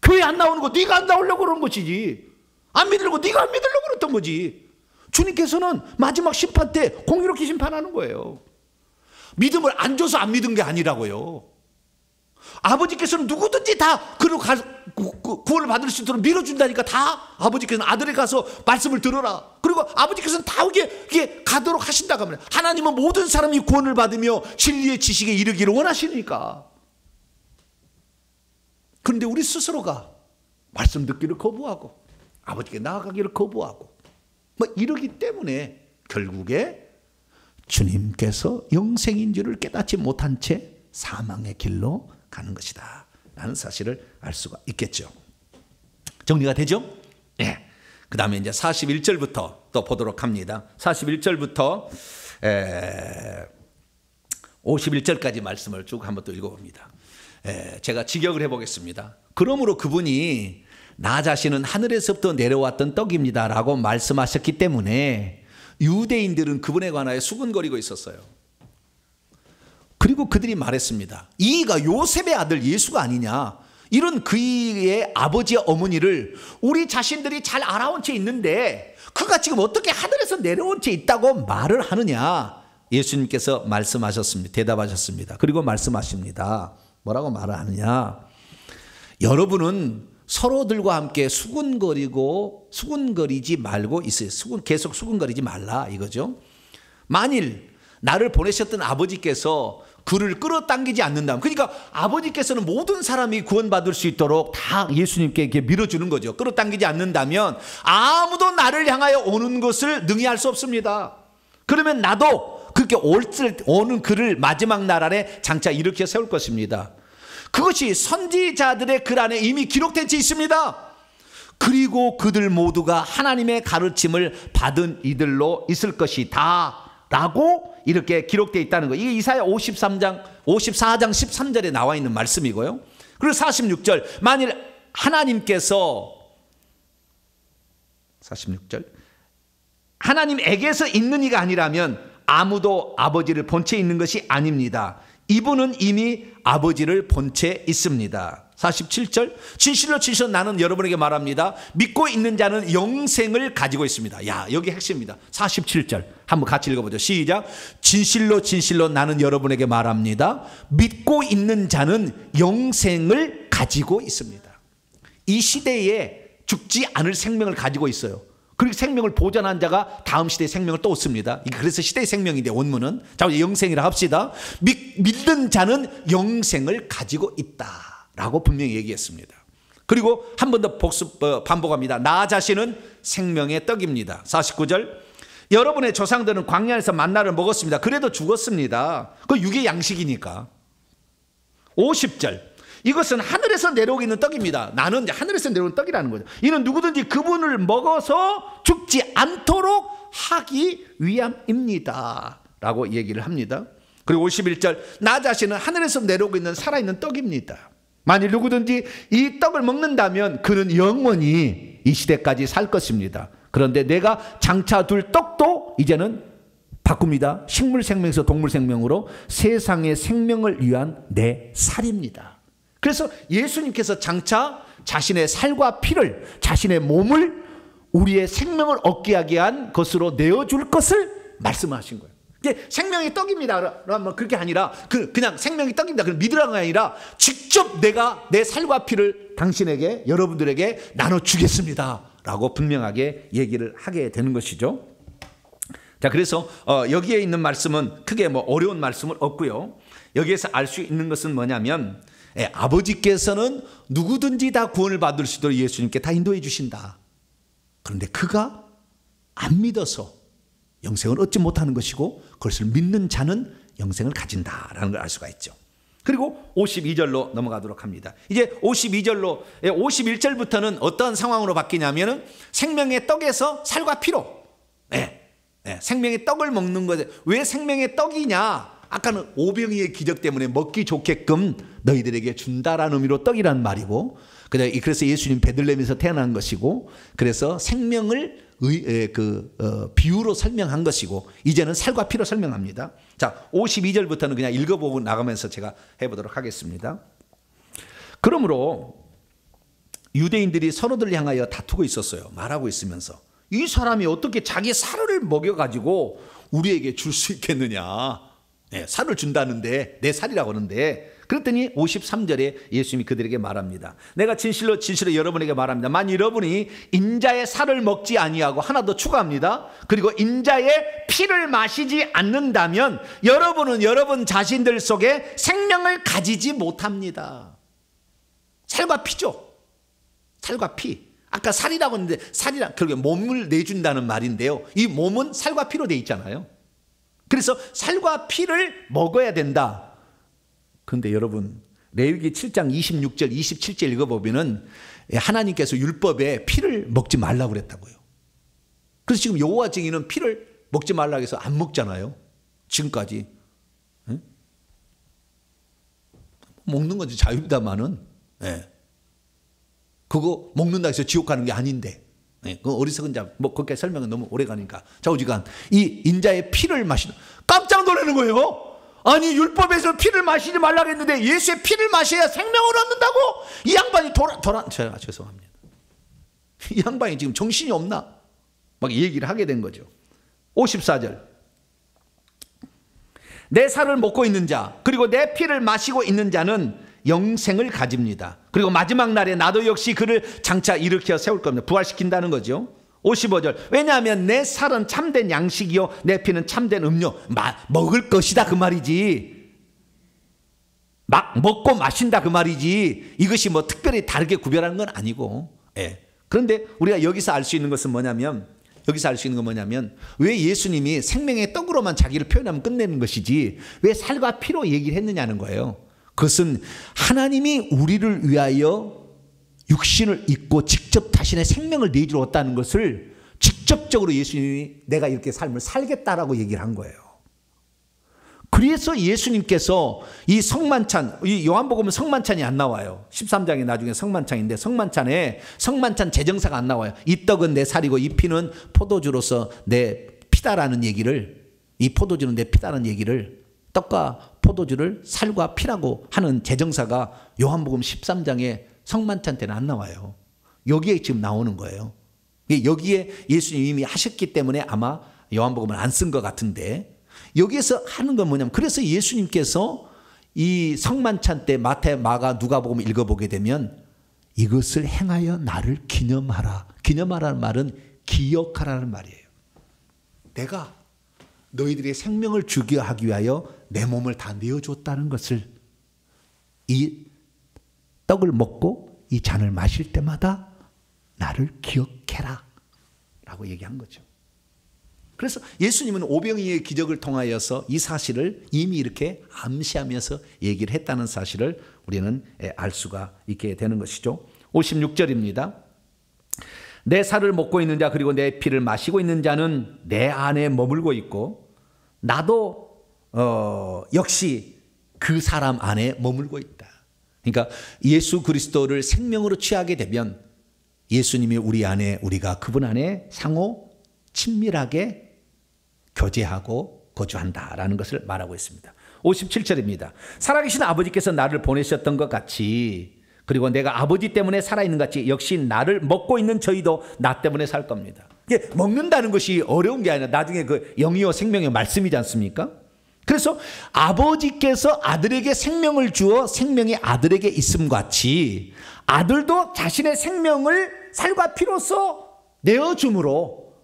교회 안 나오는 거 네가 안 나오려고 그러는 것이지. 안 믿으려고 네가 안 믿으려고 그랬던 거지. 주님께서는 마지막 심판 때 공의롭게 심판하는 거예요. 믿음을 안 줘서 안 믿은 게 아니라고요. 아버지께서는 누구든지 다 구원을 받을 수 있도록 밀어준다니까. 다 아버지께서는 아들에 가서 말씀을 들어라. 그리고 아버지께서는 다 이게 가도록 하신다고 합니다. 하나님은 모든 사람이 구원을 받으며 진리의 지식에 이르기를 원하시니까. 그런데 우리 스스로가 말씀 듣기를 거부하고 아버지께 나아가기를 거부하고 이러기 때문에 결국에 주님께서 영생인 줄을 깨닫지 못한 채 사망의 길로 가는 것이다 라는 사실을 알 수가 있겠죠. 정리가 되죠? 네. 그 다음에 이제 41절부터 또 보도록 합니다. 41절부터 51절까지 말씀을 쭉 한번 또 읽어봅니다. 제가 직역을 해보겠습니다. 그러므로 그분이 나 자신은 하늘에서부터 내려왔던 떡입니다 라고 말씀하셨기 때문에 유대인들은 그분에 관하여 수군거리고 있었어요. 그리고 그들이 말했습니다. 이가 요셉의 아들 예수가 아니냐. 이런 그의 아버지와 어머니를 우리 자신들이 잘 알아온 채 있는데 그가 지금 어떻게 하늘에서 내려온 채 있다고 말을 하느냐. 예수님께서 말씀하셨습니다. 대답하셨습니다. 그리고 말씀하십니다. 뭐라고 말을 하느냐. 여러분은 서로들과 함께 수군거리지 말고 있어요. 계속 수군거리지 말라 이거죠. 만일 나를 보내셨던 아버지께서 그를 끌어당기지 않는다면, 그러니까 아버지께서는 모든 사람이 구원받을 수 있도록 다 예수님께 이렇게 밀어주는 거죠. 끌어당기지 않는다면 아무도 나를 향하여 오는 것을 능히 할 수 없습니다. 그러면 나도 그렇게 오는 그를 마지막 날 안에 장차 일으켜 세울 것입니다. 그것이 선지자들의 글 안에 이미 기록된 채 있습니다. 그리고 그들 모두가 하나님의 가르침을 받은 이들로 있을 것이다 라고 이렇게 기록되어 있다는 거예요. 이게 이사야 54장 13절에 나와 있는 말씀이고요. 그리고 46절 만일 하나님께서 46절 하나님에게서 있는 이가 아니라면 아무도 아버지를 본 채 있는 것이 아닙니다. 이분은 이미 아버지를 본 채 있습니다. 47절 진실로 진실로 나는 여러분에게 말합니다. 믿고 있는 자는 영생을 가지고 있습니다. 야, 여기 핵심입니다. 47절 한번 같이 읽어보죠. 시작. 진실로 진실로 나는 여러분에게 말합니다. 믿고 있는 자는 영생을 가지고 있습니다. 이 시대에 죽지 않을 생명을 가지고 있어요. 그리고 생명을 보존한 자가 다음 시대의 생명을 또 얻습니다. 그래서 시대의 생명인데 원문은 자 영생이라 합시다. 믿는 자는 영생을 가지고 있다라고 분명히 얘기했습니다. 그리고 한 번 더 반복합니다. 나 자신은 생명의 떡입니다. 49절 여러분의 조상들은 광야에서 만나를 먹었습니다. 그래도 죽었습니다. 그 육의 양식이니까. 50절 이것은 하늘에서 내려오고 있는 떡입니다. 나는 이제 하늘에서 내려오는 떡이라는 거죠. 이는 누구든지 그분을 먹어서 죽지 않도록 하기 위함입니다 라고 얘기를 합니다. 그리고 51절 나 자신은 하늘에서 내려오고 있는 살아있는 떡입니다. 만일 누구든지 이 떡을 먹는다면 그는 영원히 이 시대까지 살 것입니다. 그런데 내가 장차 둘 떡도 이제는 바꿉니다. 식물 생명에서 동물 생명으로 세상의 생명을 위한 내 살입니다. 그래서 예수님께서 장차 자신의 살과 피를 자신의 몸을 우리의 생명을 얻게 하게 한 것으로 내어줄 것을 말씀하신 거예요. 이제 생명이 떡입니다 그러면 그게 아니라 그냥 생명이 떡입니다 그럼 믿으라는 게 아니라 직접 내가 내 살과 피를 당신에게 여러분들에게 나눠주겠습니다 라고 분명하게 얘기를 하게 되는 것이죠. 자, 그래서 여기에 있는 말씀은 크게 어려운 말씀은 없고요. 여기에서 알 수 있는 것은 뭐냐면 아버지께서는 누구든지 다 구원을 받을 수 있도록 예수님께 다 인도해 주신다. 그런데 그가 안 믿어서 영생을 얻지 못하는 것이고 그것을 믿는 자는 영생을 가진다라는 걸 알 수가 있죠. 그리고 52절로 넘어가도록 합니다. 이제 52절로 51절부터는 어떤 상황으로 바뀌냐면은 생명의 떡에서 살과 피로 생명의 떡을 먹는 것에 왜 생명의 떡이냐? 아까는 오병이의 기적 때문에 먹기 좋게끔 너희들에게 준다라는 의미로 떡이라는 말이고, 그래서 예수님 베들레헴에서 태어난 것이고, 그래서 생명을 비유로 설명한 것이고, 이제는 살과 피로 설명합니다. 자, 52절부터는 그냥 읽어보고 나가면서 제가 해보도록 하겠습니다. 그러므로 유대인들이 서로들 향하여 다투고 있었어요. 말하고 있으면서 이 사람이 어떻게 자기 살을 먹여가지고 우리에게 줄 수 있겠느냐. 살을 준다는데, 내 살이라고 하는데. 그랬더니 53절에 예수님이 그들에게 말합니다. 내가 진실로 진실로 여러분에게 말합니다. 만일 여러분이 인자의 살을 먹지 아니하고, 하나 더 추가합니다. 그리고 인자의 피를 마시지 않는다면 여러분은 여러분 자신들 속에 생명을 가지지 못합니다. 살과 피죠. 살과 피. 아까 살이라고 했는데, 살이란 결국에 몸을 내준다는 말인데요, 이 몸은 살과 피로 돼 있잖아요. 그래서 살과 피를 먹어야 된다. 그런데 여러분, 레위기 7장 26절 27절 읽어보면은 하나님께서 율법에 피를 먹지 말라고 그랬다고요. 그래서 지금 여호와 증인은 피를 먹지 말라고 해서 안 먹잖아요. 지금까지. 응? 먹는 건지 자유입니다만은, 그거 먹는다 해서 지옥 가는 게 아닌데, 그 어리석은 자, 그렇게 설명은 너무 오래 가니까. 자, 오지간 이 인자의 피를 마시는, 깜짝 놀라는 거예요. 아니, 율법에서 피를 마시지 말라고 했는데 예수의 피를 마셔야 생명을 얻는다고? 이 양반이 제가 죄송합니다. 이 양반이 지금 정신이 없나? 막 얘기를 하게 된 거죠. 54절. 내 살을 먹고 있는 자, 그리고 내 피를 마시고 있는 자는 영생을 가집니다. 그리고 마지막 날에 나도 역시 그를 장차 일으켜 세울 겁니다. 부활시킨다는 거죠. 55절. 왜냐하면 내 살은 참된 양식이요 내 피는 참된 음료. 먹을 것이다 그 말이지. 막 먹고 마신다 그 말이지. 이것이 뭐 특별히 다르게 구별하는 건 아니고. 그런데 우리가 여기서 알 수 있는 것은 뭐냐면, 왜 예수님이 생명의 떡으로만 자기를 표현하면 끝내는 것이지 왜 살과 피로 얘기를 했느냐는 거예요. 그것은 하나님이 우리를 위하여 육신을 입고 직접 자신의 생명을 내주러 왔다는 것을 직접적으로 예수님이 내가 이렇게 삶을 살겠다라고 얘기를 한 거예요. 그래서 예수님께서 이 성만찬, 이 요한복음은 성만찬이 안 나와요. 13장에 나중에 성만찬인데 성만찬 제정사가 안 나와요. 이 떡은 내 살이고 이 피는 포도주로서 내 피다라는 얘기를, 이 포도주는 내 피다라는 얘기를, 떡과 포도주를 살과 피라고 하는 제정사가 요한복음 13장에 성만찬 때는 안 나와요. 여기에 지금 나오는 거예요. 여기에 예수님이 이미 하셨기 때문에 아마 요한복음을 안 쓴 것 같은데, 여기에서 하는 건 뭐냐면, 그래서 예수님께서 이 성만찬 때 마태, 마가, 누가복음 읽어보게 되면 이것을 행하여 나를 기념하라. 기념하라는 말은 기억하라는 말이에요. 내가 너희들의 생명을 주게 하기 위하여 내 몸을 다 내어줬다는 것을, 이 떡을 먹고 이 잔을 마실 때마다 나를 기억해라 라고 얘기한 거죠. 그래서 예수님은 오병이의 기적을 통하여서 이 사실을 이미 이렇게 암시하면서 얘기를 했다는 사실을 우리는 알 수가 있게 되는 것이죠. 56절입니다. 내 살을 먹고 있는 자, 그리고 내 피를 마시고 있는 자는 내 안에 머물고 있고 나도 역시 그 사람 안에 머물고 있다. 그러니까 예수 그리스도를 생명으로 취하게 되면 예수님이 우리 안에, 우리가 그분 안에 상호 친밀하게 교제하고 거주한다라는 것을 말하고 있습니다. 57절입니다. 살아계신 아버지께서 나를 보내셨던 것 같이, 그리고 내가 아버지 때문에 살아있는 것 같이 역시 나를 먹고 있는 저희도 나 때문에 살 겁니다. 이게 먹는다는 것이 어려운 게 아니라 나중에 그 영이요 생명의 말씀이지 않습니까? 그래서 아버지께서 아들에게 생명을 주어 생명이 아들에게 있음 같이 아들도 자신의 생명을 살과 피로써 내어줌으로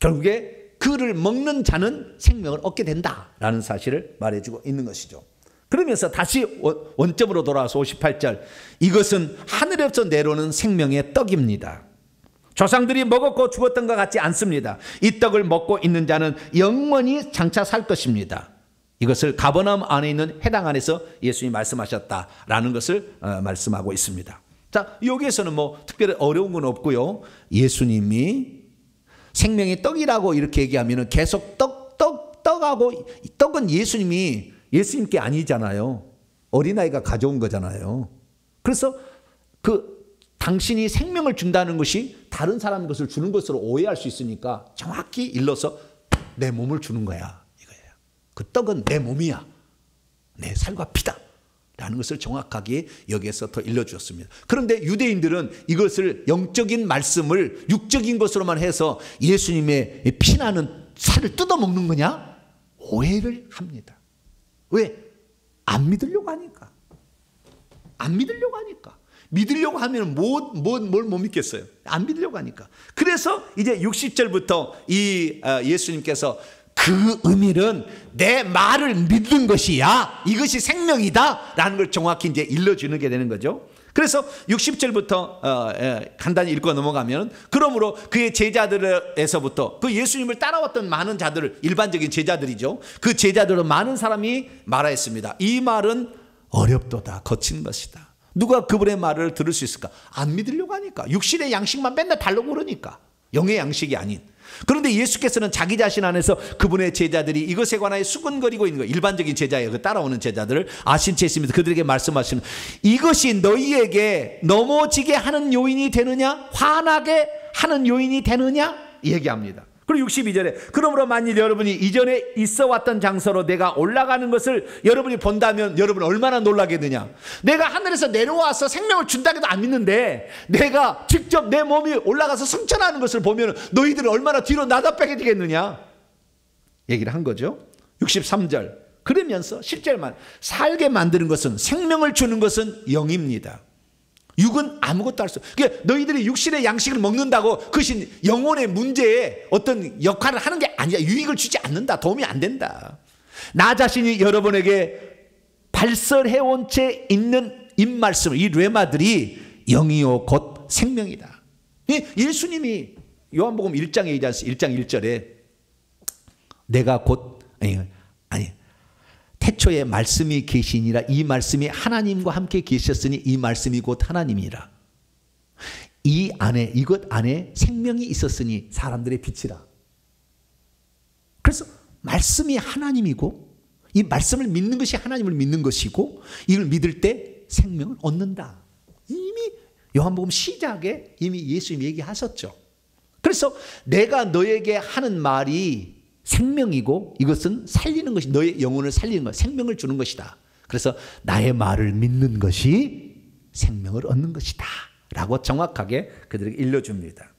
결국에 그를 먹는 자는 생명을 얻게 된다라는 사실을 말해주고 있는 것이죠. 그러면서 다시 원점으로 돌아와서 58절, 이것은 하늘에서 내려오는 생명의 떡입니다. 조상들이 먹었고 죽었던 것 같지 않습니다. 이 떡을 먹고 있는 자는 영원히 장차 살 것입니다. 이것을 가버나움 안에 있는 회당 안에서 예수님이 말씀하셨다라는 것을 말씀하고 있습니다. 자, 여기에서는 뭐 특별히 어려운 건 없고요. 예수님이 생명의 떡이라고 이렇게 얘기하면 계속 떡하고, 떡은 예수님께 아니잖아요. 어린아이가 가져온 거잖아요. 그래서 당신이 생명을 준다는 것이 다른 사람 것을 주는 것으로 오해할 수 있으니까 정확히 일러서 내 몸을 주는 거야, 이거예요. 그 떡은 내 몸이야, 내 살과 피다 라는 것을 정확하게 여기에서 더 일러주었습니다. 그런데 유대인들은 이것을 영적인 말씀을 육적인 것으로만 해서 예수님의 피나는 살을 뜯어먹는 거냐? 오해를 합니다. 왜? 안 믿으려고 하니까. 안 믿으려고 하니까. 믿으려고 하면 뭘 못 믿겠어요? 안 믿으려고 하니까. 그래서 이제 60절부터 예수님께서 그 의미는 내 말을 믿는 것이야, 이것이 생명이다 라는 걸 정확히 이제 일러주는 게 되는 거죠. 그래서 60절부터 간단히 읽고 넘어가면, 그러므로 그의 제자들에서부터 그 예수님을 따라왔던 많은 자들, 일반적인 제자들이죠. 그 제자들은 많은 사람이 말하였습니다. 이 말은 어렵도다, 거친 것이다. 누가 그분의 말을 들을 수 있을까? 안 믿으려고 하니까. 육신의 양식만 맨날 달라고 그러니까. 영의 양식이 아닌. 그런데 예수께서는 자기 자신 안에서 그분의 제자들이 이것에 관하여 수근거리고 있는 거, 일반적인 제자예요. 그 따라오는 제자들을 아신 채 있습니다. 그들에게 말씀하시는, 이것이 너희에게 넘어지게 하는 요인이 되느냐, 화나게 하는 요인이 되느냐 얘기합니다. 그리고 62절에 그러므로 만일 여러분이 이전에 있어 왔던 장소로 내가 올라가는 것을 여러분이 본다면 여러분 얼마나 놀라겠느냐. 내가 하늘에서 내려와서 생명을 준다 해도 안 믿는데 내가 직접 내 몸이 올라가서 승천하는 것을 보면 너희들은 얼마나 뒤로 나다빼게 되겠느냐 얘기를 한 거죠. 63절 그러면서 실제로만 살게 만드는 것은, 생명을 주는 것은 영입니다. 육은 아무것도 할 수 없어요. 그러니까 너희들이 육신의 양식을 먹는다고 그것이 영혼의 문제에 어떤 역할을 하는 게 아니야. 유익을 주지 않는다. 도움이 안 된다. 나 자신이 여러분에게 발설해온 채 있는 입말씀, 이 뢰마들이 영이요 곧 생명이다. 예수님이 요한복음 1장에 얘기하지 않습니까? 1장 1절에 내가 곧 태초에 말씀이 계시니라. 이 말씀이 하나님과 함께 계셨으니 이 말씀이 곧 하나님이라. 이 안에, 이것 안에 생명이 있었으니 사람들의 빛이라. 그래서 말씀이 하나님이고 이 말씀을 믿는 것이 하나님을 믿는 것이고 이걸 믿을 때 생명을 얻는다. 이미 요한복음 시작에 이미 예수님이 얘기하셨죠. 그래서 내가 너에게 하는 말이 생명이고 이것은 살리는 것이, 너의 영혼을 살리는 것, 생명을 주는 것이다. 그래서 나의 말을 믿는 것이 생명을 얻는 것이다 라고 정확하게 그들에게 일러줍니다.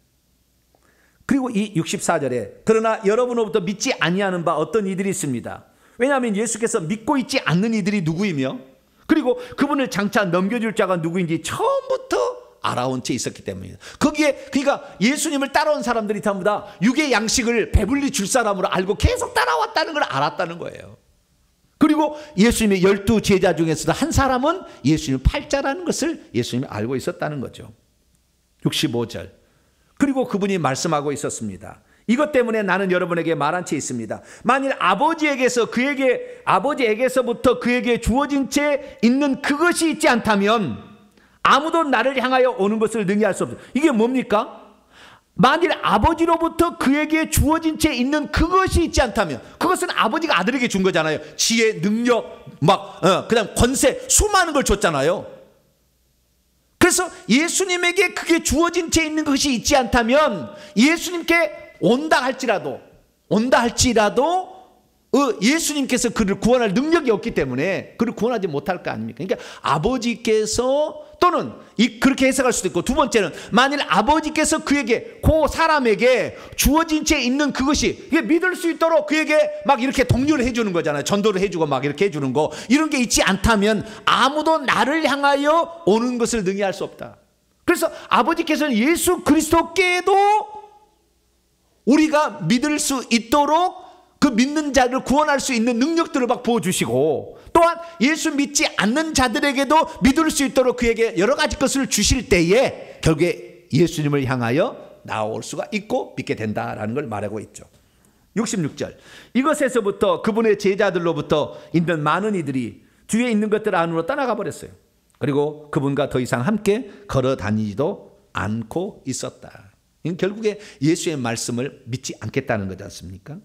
그리고 이 64절에 그러나 여러분으로부터 믿지 아니하는 바 어떤 이들이 있습니다. 왜냐하면 예수께서 믿고 있지 않는 이들이 누구이며 그리고 그분을 장차 넘겨줄 자가 누구인지 처음부터 알아온 채 있었기 때문입니다. 거기에 그러니까 예수님을 따라온 사람들이 전부 다 육의 양식을 배불리 줄 사람으로 알고 계속 따라왔다는 걸 알았다는 거예요. 그리고 예수님의 12 제자 중에서도 한 사람은 예수님의 팔자라는 것을 예수님이 알고 있었다는 거죠. 65절 그리고 그분이 말씀하고 있었습니다. 이것 때문에 나는 여러분에게 말한 채 있습니다. 만일 아버지에게서부터 그에게 주어진 채 있는 그것이 있지 않다면 아무도 나를 향하여 오는 것을 능히 할 수 없어요. 이게 뭡니까? 만일 아버지로부터 그에게 주어진 채 있는 그것이 있지 않다면, 그것은 아버지가 아들에게 준 거잖아요. 지혜, 능력, 그다음 권세, 수많은 걸 줬잖아요. 그래서 예수님에게 그게 주어진 채 있는 것이 있지 않다면 예수님께 온다 할지라도 예수님께서 그를 구원할 능력이 없기 때문에 그를 구원하지 못할 거 아닙니까? 그러니까 아버지께서 또는 그렇게 해석할 수도 있고, 두 번째는 만일 아버지께서 그에게, 그 사람에게 주어진 채 있는 그것이 믿을 수 있도록 그에게 막 이렇게 독려를 해주는 거잖아요. 전도를 해주고 막 이렇게 해주는 거, 이런 게 있지 않다면 아무도 나를 향하여 오는 것을 능히 할 수 없다. 그래서 아버지께서는 예수 그리스도께도 우리가 믿을 수 있도록 그 믿는 자를 구원할 수 있는 능력들을 막 부어주시고, 또한 예수 믿지 않는 자들에게도 믿을 수 있도록 그에게 여러 가지 것을 주실 때에 결국에 예수님을 향하여 나올 수가 있고 믿게 된다라는 걸 말하고 있죠. 66절 이것에서부터 그분의 제자들로부터 있는 많은 이들이 뒤에 있는 것들 안으로 떠나가 버렸어요. 그리고 그분과 더 이상 함께 걸어 다니지도 않고 있었다. 이건 결국에 예수의 말씀을 믿지 않겠다는 거지 않습니까?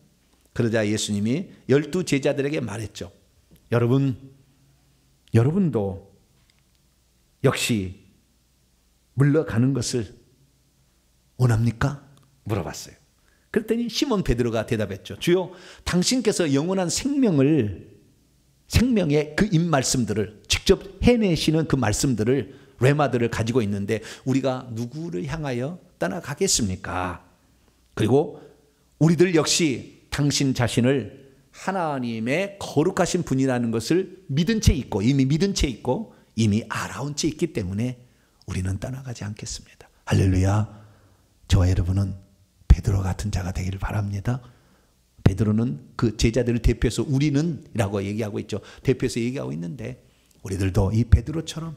그러자 예수님이 12 제자들에게 말했죠. 여러분도 역시 물러가는 것을 원합니까? 물어봤어요. 그랬더니 시몬 베드로가 대답했죠. 주여, 당신께서 영원한 생명의 그 입말씀들을 직접 해내시는 그 말씀들을 레마들을 가지고 있는데 우리가 누구를 향하여 떠나가겠습니까? 그리고 우리들 역시 당신 자신을 하나님의 거룩하신 분이라는 것을 믿은 채 있고 이미 알아온 채 있기 때문에 우리는 떠나가지 않겠습니다. 할렐루야. 저와 여러분은 베드로 같은 자가 되기를 바랍니다. 베드로는 그 제자들을 대표해서 우리는 라고 얘기하고 있죠. 대표해서 얘기하고 있는데 우리들도 이 베드로처럼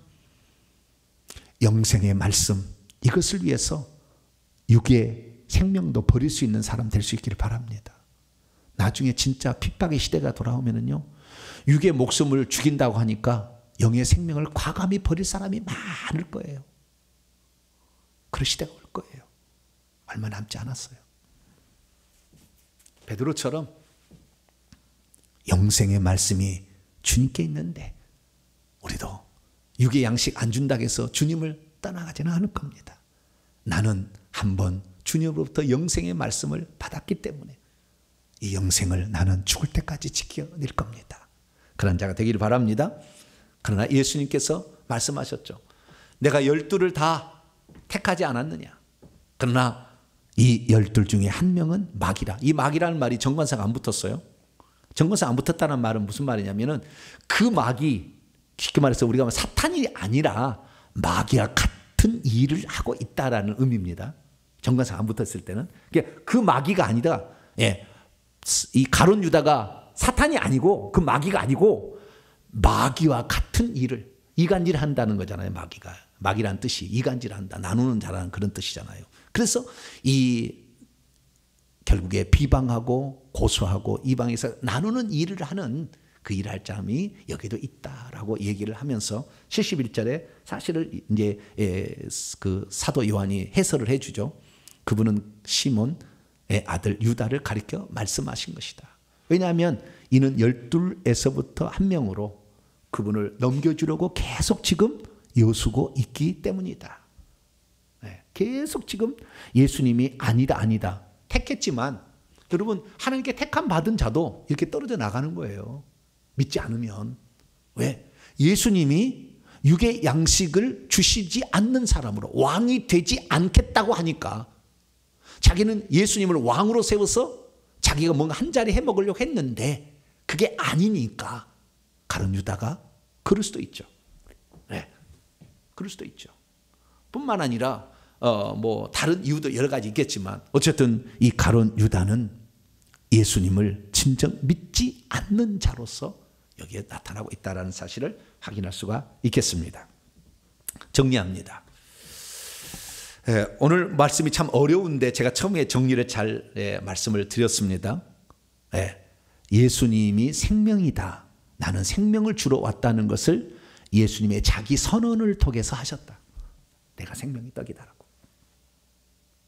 영생의 말씀, 이것을 위해서 육의 생명도 버릴 수 있는 사람 될 수 있기를 바랍니다. 나중에 진짜 핍박의 시대가 돌아오면은요, 육의 목숨을 죽인다고 하니까 영의 생명을 과감히 버릴 사람이 많을 거예요. 그런 시대가 올 거예요. 얼마 남지 않았어요. 베드로처럼 영생의 말씀이 주님께 있는데 우리도 육의 양식 안 준다고 해서 주님을 떠나가지는 않을 겁니다. 나는 한번 주님으로부터 영생의 말씀을 받았기 때문에 이 영생을 나는 죽을 때까지 지켜낼 겁니다. 그런 자가 되기를 바랍니다. 그러나 예수님께서 말씀하셨죠. 내가 12를 다 택하지 않았느냐. 그러나 이 12 중에 한 명은 마귀라. 이 마귀라는 말이 정관사가 안 붙었어요. 정관사가 안 붙었다는 말은 무슨 말이냐면은 그 마귀, 쉽게 말해서 우리가 사탄이 아니라 마귀와 같은 일을 하고 있다라는 의미입니다. 정관사가 안 붙었을 때는. 그 마귀가 아니다. 이 가룟 유다가 사탄이 아니고 그 마귀가 아니고 마귀와 같은 일을 이간질 한다는 거잖아요. 마귀란 뜻이 이간질 한다, 나누는 자라는 그런 뜻이잖아요. 그래서 이 결국에 비방하고 고소하고 이방에서 나누는 일을 하는 그 일할 자함이 여기도 있다라고 얘기를 하면서 71절에 사실을 이제 그 사도 요한이 해설을 해주죠. 그분은 시몬의 아들 유다를 가리켜 말씀하신 것이다. 왜냐하면 이는 12에서부터 한 명으로 그분을 넘겨주려고 계속 지금 여수고 있기 때문이다. 계속 지금 예수님이 아니다 택했지만 여러분, 하나님께 택함 받은 자도 이렇게 떨어져 나가는 거예요. 믿지 않으면. 왜? 예수님이 육의 양식을 주시지 않는 사람으로 왕이 되지 않겠다고 하니까 자기는 예수님을 왕으로 세워서 자기가 뭔가 한 자리 해먹으려고 했는데 그게 아니니까 가룟 유다가 그럴 수도 있죠. 그럴 수도 있죠. 뿐만 아니라 뭐 다른 이유도 여러 가지 있겠지만 어쨌든 이 가룟 유다는 예수님을 진정 믿지 않는 자로서 여기에 나타나고 있다는 사실을 확인할 수가 있겠습니다. 정리합니다. 오늘 말씀이 참 어려운데 제가 처음에 정리를 잘 말씀을 드렸습니다. 예수님이 생명이다. 나는 생명을 주러 왔다는 것을 예수님의 자기 선언을 통해서 하셨다. 내가 생명이 떡이다라고.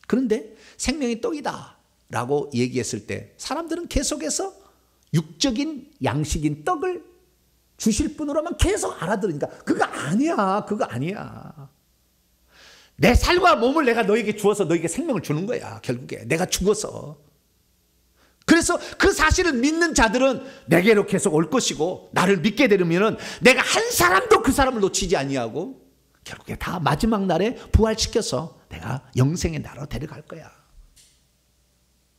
그런데 생명이 떡이다 라고 얘기했을 때 사람들은 계속해서 육적인 양식인 떡을 주실 분으로만 계속 알아들으니까 그거 아니야. 내 살과 몸을 내가 너에게 주어서 너에게 생명을 주는 거야. 결국에 내가 죽어서. 그래서 그 사실을 믿는 자들은 내게로 계속 올 것이고 나를 믿게 되려면 내가 한 사람도 그 사람을 놓치지 아니하고 결국에 다 마지막 날에 부활시켜서 내가 영생의 나라로 데려갈 거야.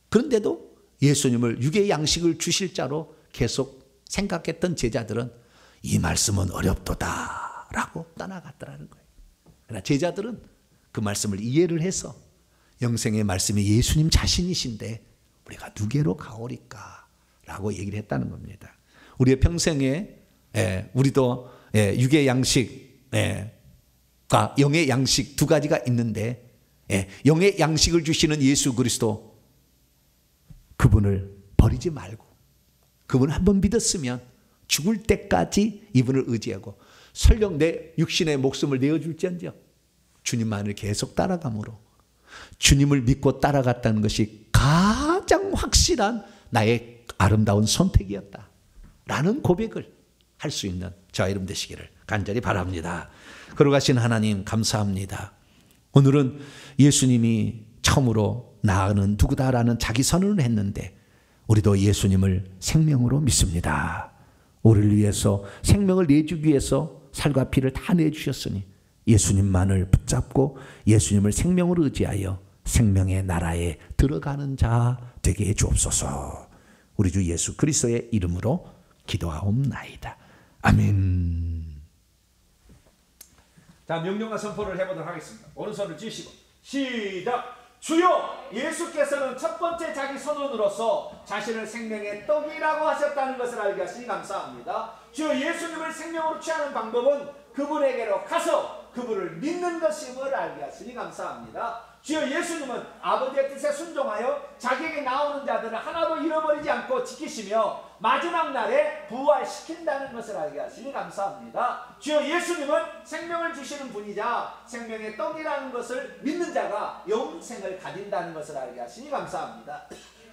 그런데도 예수님을 육의 양식을 주실 자로 계속 생각했던 제자들은 이 말씀은 어렵도다 라고 떠나갔더라는 거예요. 그러나 제자들은 그 말씀을 이해를 해서 영생의 말씀이 예수님 자신이신데 우리가 누구로 가오리까 라고 얘기를 했다는 겁니다. 우리의 평생에 우리도 육의 양식과 영의 양식 두 가지가 있는데 영의 양식을 주시는 예수 그리스도 그분을 버리지 말고 그분을 한번 믿었으면 죽을 때까지 이분을 의지하고 설령 내 육신의 목숨을 내어줄지언정 주님만을 계속 따라감으로 주님을 믿고 따라갔다는 것이 가장 확실한 나의 아름다운 선택이었다 라는 고백을 할 수 있는 저와 여러분 되시기를 간절히 바랍니다. 걸어가신 하나님 감사합니다. 오늘은 예수님이 처음으로 나는 누구다라는 자기 선언을 했는데 우리도 예수님을 생명으로 믿습니다. 우리를 위해서 생명을 내주기 위해서 살과 피를 다 내주셨으니 예수님만을 붙잡고 예수님을 생명으로 의지하여 생명의 나라에 들어가는 자 되게 해 주옵소서. 우리 주 예수 그리스도의 이름으로 기도하옵나이다. 아멘. 자, 명령과 선포를 해보도록 하겠습니다. 오른손을 쥐시고 시작. 주여, 예수께서는 첫 번째 자기 선언으로서 자신을 생명의 떡이라고 하셨다는 것을 알게 하시니 감사합니다. 주여, 예수님을 생명으로 취하는 방법은 그분에게로 가서 그분을 믿는 것임을 알게 하시니 감사합니다. 주여, 예수님은 아버지의 뜻에 순종하여 자기에게 나오는 자들을 하나도 잃어버리지 않고 지키시며 마지막 날에 부활시킨다는 것을 알게 하시니 감사합니다. 주여, 예수님은 생명을 주시는 분이자 생명의 떡이라는 것을 믿는 자가 영생을 가진다는 것을 알게 하시니 감사합니다.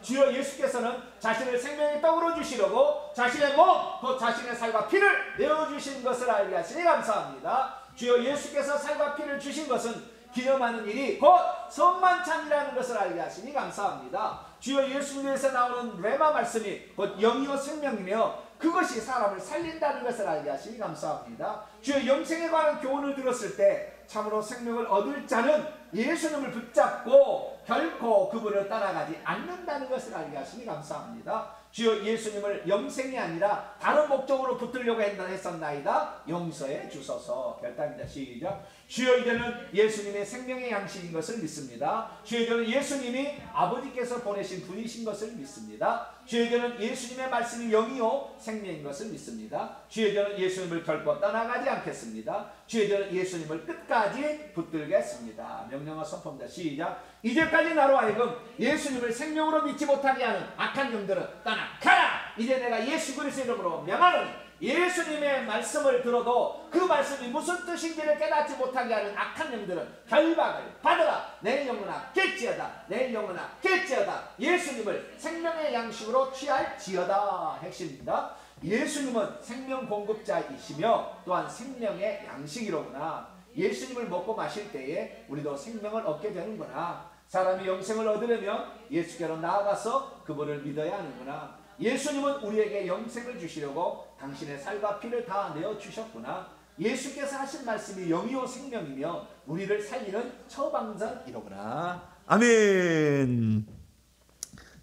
주여, 예수께서는 자신을 생명의 떡으로 주시려고 자신의 몸, 곧 자신의 살과 피를 내어주신 것을 알게 하시니 감사합니다. 주여, 예수께서 살과 피를 주신 것은 기념하는 일이 곧 성만찬이라는 것을 알게 하시니 감사합니다. 주여, 예수님에서 나오는 레마 말씀이 곧 영이요 생명이며 그것이 사람을 살린다는 것을 알게 하시니 감사합니다. 주여, 영생에 관한 교훈을 들었을 때 참으로 생명을 얻을 자는 예수님을 붙잡고 결코 그분을 따라가지 않는다는 것을 알게 하시니 감사합니다. 주여, 예수님을 영생이 아니라 다른 목적으로 붙들려고 했었나이다. 용서해 주소서. 결단입니다. 시작. 주여, 이제는 예수님의 생명의 양식인 것을 믿습니다. 주여, 이제는 예수님이 아버지께서 보내신 분이신 것을 믿습니다. 주여, 이제는 예수님의 말씀이 영이요 생명인 것을 믿습니다. 주여, 이제는 예수님을 결코 떠나가지 않겠습니다. 주여, 이제는 예수님을 끝까지 붙들겠습니다. 명령어 선포입니다. 시작. 이제까지 나로 하여금 예수님을 생명으로 믿지 못하게 하는 악한 영들은 떠나가라. 이제 내가 예수 그리스도의 이름으로 명하노니 예수님의 말씀을 들어도 그 말씀이 무슨 뜻인지를 깨닫지 못하게 하는 악한 영들은 결박을 받으라. 내 영혼아 깰지어다. 내 영혼아 깰지어다. 예수님을 생명의 양식으로 취할지어다. 핵심입니다. 예수님은 생명 공급자이시며 또한 생명의 양식이로구나. 예수님을 먹고 마실 때에 우리도 생명을 얻게 되는구나. 사람이 영생을 얻으려면 예수께로 나아가서 그분을 믿어야 하는구나. 예수님은 우리에게 영생을 주시려고 당신의 살과 피를 다 내어주셨구나. 예수께서 하신 말씀이 영이요 생명이며 우리를 살리는 처방전이로구나. 아멘.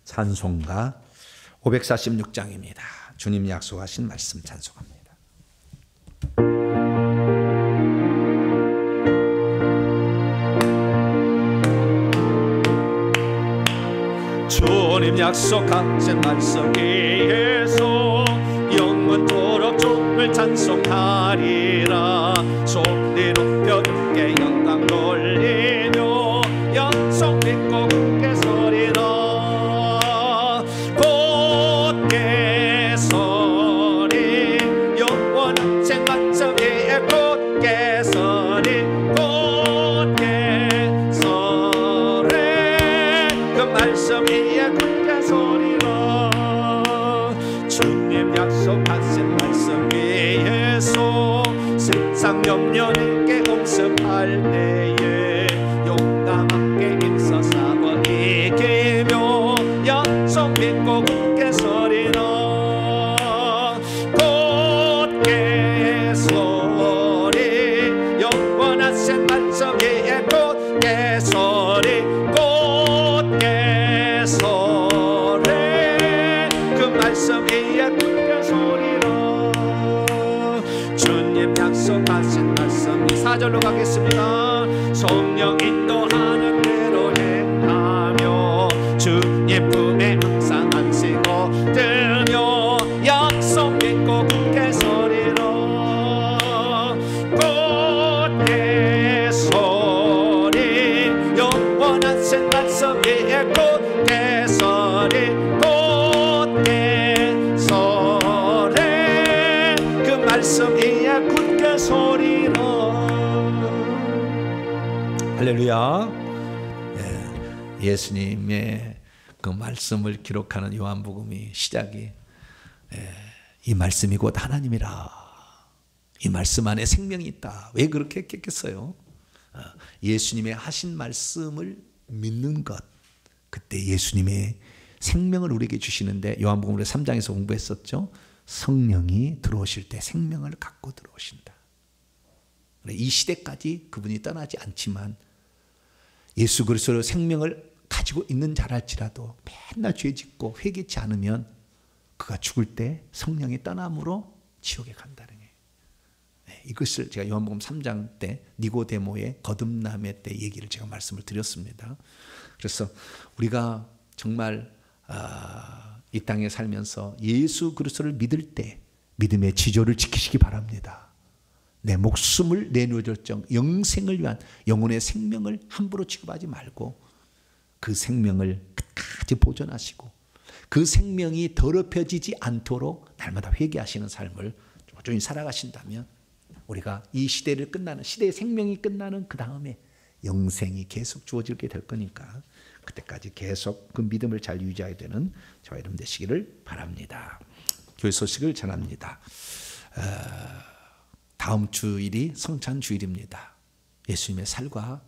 찬송가 546장입니다. 주님 약속하신 말씀 찬송합니다. 주님 약속하신 말씀 위에서 영원토록 주를 찬송하리라. 소리 높여 주께 영광 돌리며 약속 믿고 굳게 서리라. 굳게 서리 영원한 생만점 위에 굳게 서리. 굳게 서리 그 말씀 위에 굳게 서리라. 주님 약속하신 말씀 위에서 세상 염려에게 엄습할 때에 용감하게 힘써 싸워 이기며 약속 믿고 굳게 서리라. 굳게 서리 영원하신 말씀 위에 굳게 서리. 굳게 서리 그 말씀 위에 굳게 서리라. 주님 약속하신 말씀 4절로 가겠습니다. 성령 인도하는 대로 행하며 주님 품에 항상 안쓰고 들며 약속 믿고 굳게 서리라. 굳게 서리 영원하신 말씀 위에 굳게 서리. 굳게 서리 그 말씀 위에 굳게 서리라. 할렐루야. 예수님의 그 말씀을 기록하는 요한복음이 시작이 이 말씀이 곧 하나님이라. 이 말씀 안에 생명이 있다. 왜 그렇게 했겠어요? 예수님의 하신 말씀을 믿는 것. 그때 예수님의 생명을 우리에게 주시는데 요한복음 3장에서 공부했었죠. 성령이 들어오실 때 생명을 갖고 들어오신다. 이 시대까지 그분이 떠나지 않지만 예수 그리스도로 생명을 가지고 있는 자랄지라도 맨날 죄 짓고 회개치 않으면 그가 죽을 때 성령이 떠남으로 지옥에 간다는 거예요. 이것을 제가 요한복음 3장 때 니고데모의 거듭남의 때 얘기를 제가 말씀을 드렸습니다. 그래서 우리가 정말 이 땅에 살면서 예수 그리스도를 믿을 때 믿음의 지조를 지키시기 바랍니다. 내 목숨을 내놓을 영생을 위한 영혼의 생명을 함부로 취급하지 말고 그 생명을 끝까지 보존하시고 그 생명이 더럽혀지지 않도록 날마다 회개하시는 삶을 꾸준히 살아가신다면 우리가 이 시대를 끝나는 시대의 생명이 끝나는 그 다음에 영생이 계속 주어지게 될 거니까 그때까지 계속 그 믿음을 잘 유지하게 되는 저와 여러분 되시기를 바랍니다. 교회 소식을 전합니다. 다음 주일이 성찬 주일입니다. 예수님의 살과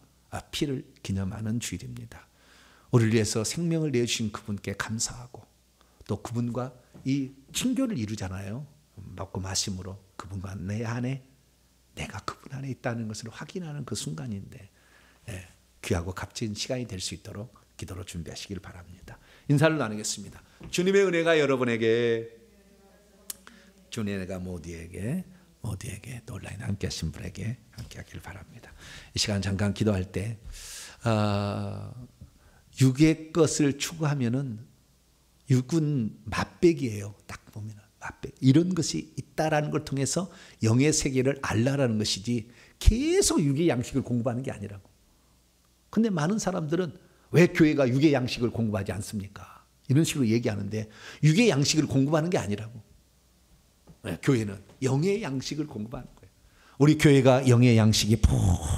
피를 기념하는 주일입니다. 우리를 위해서 생명을 내주신 그분께 감사하고 또 그분과 이 친교를 이루잖아요. 먹고 마심으로 그분과 내 안에 내가 그분 안에 있다는 것을 확인하는 그 순간인데 귀하고 값진 시간이 될 수 있도록 기도로 준비하시길 바랍니다. 인사를 나누겠습니다. 주님의 은혜가 여러분에게 주님의 은혜가 모두에게 또 온라인 함께 하신 분에게 함께 하길 바랍니다. 이 시간 잠깐 기도할 때 육의 것을 추구하면은 육은 맛배기예요. 딱 보면은 맛배기. 이런 것이 있다라는 걸 통해서 영의 세계를 알라라는 것이지 계속 육의 양식을 공부하는 게 아니라고. 근데 많은 사람들은 왜 교회가 육의 양식을 공부하지 않습니까? 이런 식으로 얘기하는데 육의 양식을 공부하는 게 아니라고. 교회는 영의 양식을 공부하는 거예요. 우리 교회가 영의 양식이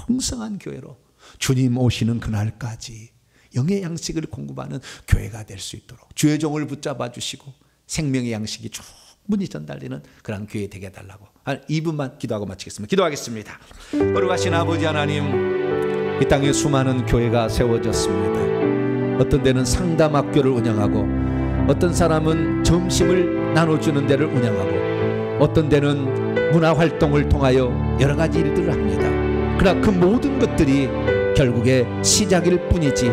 풍성한 교회로 주님 오시는 그날까지 영의 양식을 공부하는 교회가 될 수 있도록 주의 종을 붙잡아 주시고 생명의 양식이 충분히 전달되는 그런 교회 되게 해달라고 한 2분만 기도하고 마치겠습니다. 기도하겠습니다. 거룩하신 아버지 하나님, 이 땅에 수많은 교회가 세워졌습니다. 어떤 데는 상담학교를 운영하고 어떤 사람은 점심을 나눠주는 데를 운영하고 어떤 데는 문화활동을 통하여 여러 가지 일들을 합니다. 그러나 그 모든 것들이 결국에 시작일 뿐이지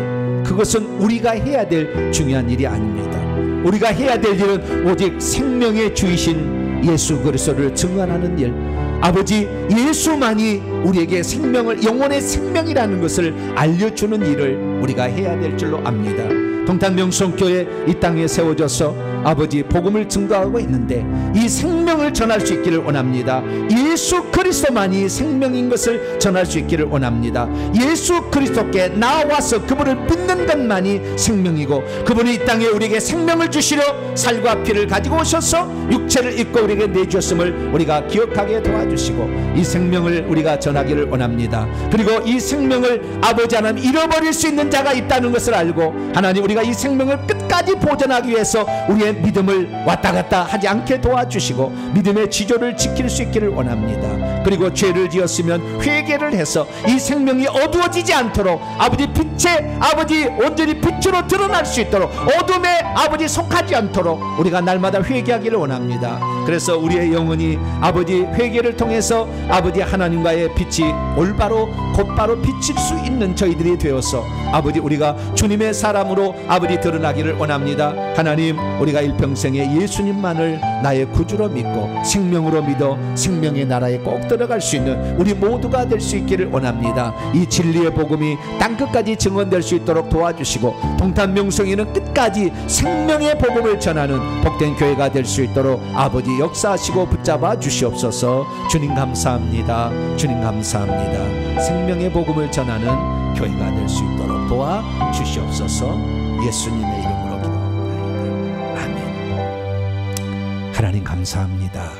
그것은 우리가 해야 될 중요한 일이 아닙니다. 우리가 해야 될 일은 오직 생명의 주이신 예수 그리스도를 증언하는 일, 아버지 예수만이 우리에게 생명을 영혼의 생명이라는 것을 알려주는 일을 우리가 해야 될 줄로 압니다. 동탄명성교회 이 땅에 세워져서 아버지 복음을 증거하고 있는데 이 생명을 전할 수 있기를 원합니다. 예수 그리스도만이 생명인 것을 전할 수 있기를 원합니다. 예수 그리스도께 나와서 그분을 믿는 것만이 생명이고 그분이 이 땅에 우리에게 생명을 주시려 살과 피를 가지고 오셔서 육체를 입고 우리에게 내주셨음을 우리가 기억하게 도와주시고 이 생명을 우리가 전하기를 원합니다. 그리고 이 생명을 아버지 하나님 잃어버릴 수 있는 자가 있다는 것을 알고 하나님 우리가 이 생명을 끝까지 보존하기 위해서 우리의 믿음을 왔다 갔다 하지 않게 도와주시고 믿음의 지조를 지킬 수 있기를 원합니다. 그리고 죄를 지었으면 회개를 해서 이 생명이 어두워지지 않도록 아버지 빛의 아버지 온전히 빛으로 드러날 수 있도록 어둠에 아버지 속하지 않도록 우리가 날마다 회개하기를 원합니다. 그래서 우리의 영혼이 아버지 회개를 통해서 아버지 하나님과의 빛이 올바로 곧바로 비칠 수 있는 저희들이 되어서 아버지 우리가 주님의 사람으로 아버지 드러나기를 원합니다. 하나님 우리가 일평생에 예수님만을 나의 구주로 믿고 생명으로 믿어 생명의 나라에 꼭 들어갈 수 있는 우리 모두가 될 수 있기를 원합니다. 이 진리의 복음이 땅끝까지 증언될 수 있도록 도와주시고 동탄명성에는 끝까지 생명의 복음을 전하는 복된 교회가 될 수 있도록 아버지 역사하시고 붙잡아 주시옵소서. 주님 감사합니다. 주님 감사합니다. 생명의 복음을 전하는 교회가 될 수 있도록 도와주시옵소서. 예수님의 이름으로 기도합니다. 아멘. 하나님 감사합니다.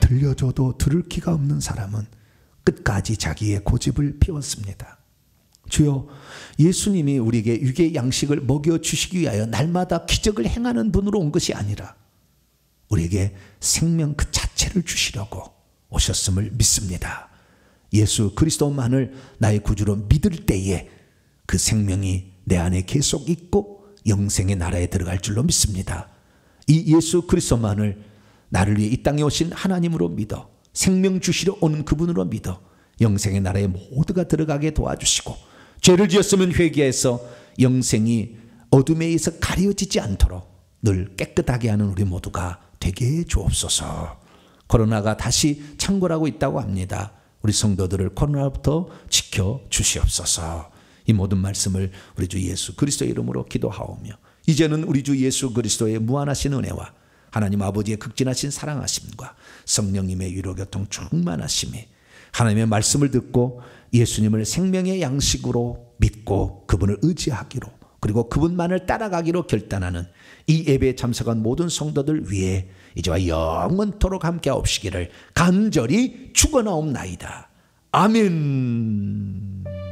들려줘도 들을 기가 없는 사람은 끝까지 자기의 고집을 피웠습니다. 주여, 예수님이 우리에게 육의 양식을 먹여주시기 위하여 날마다 기적을 행하는 분으로 온 것이 아니라 우리에게 생명 그 자체를 주시려고 오셨음을 믿습니다. 예수 그리스도만을 나의 구주로 믿을 때에 그 생명이 내 안에 계속 있고 영생의 나라에 들어갈 줄로 믿습니다. 이 예수 그리스도만을 나를 위해 이 땅에 오신 하나님으로 믿어 생명 주시러 오는 그분으로 믿어 영생의 나라에 모두가 들어가게 도와주시고 죄를 지었으면 회개해서 영생이 어둠에 의해서 가려지지 않도록 늘 깨끗하게 하는 우리 모두가 되게 주옵소서. 코로나가 다시 창궐하고 있다고 합니다. 우리 성도들을 코로나부터 지켜 주시옵소서. 이 모든 말씀을 우리 주 예수 그리스도의 이름으로 기도하오며 이제는 우리 주 예수 그리스도의 무한하신 은혜와 하나님 아버지의 극진하신 사랑하심과 성령님의 위로교통 충만하심이 하나님의 말씀을 듣고 예수님을 생명의 양식으로 믿고 그분을 의지하기로 그리고 그분만을 따라가기로 결단하는 이 예배에 참석한 모든 성도들 위해 이제와 영원토록 함께하옵시기를 간절히 축원하옵나이다. 아멘.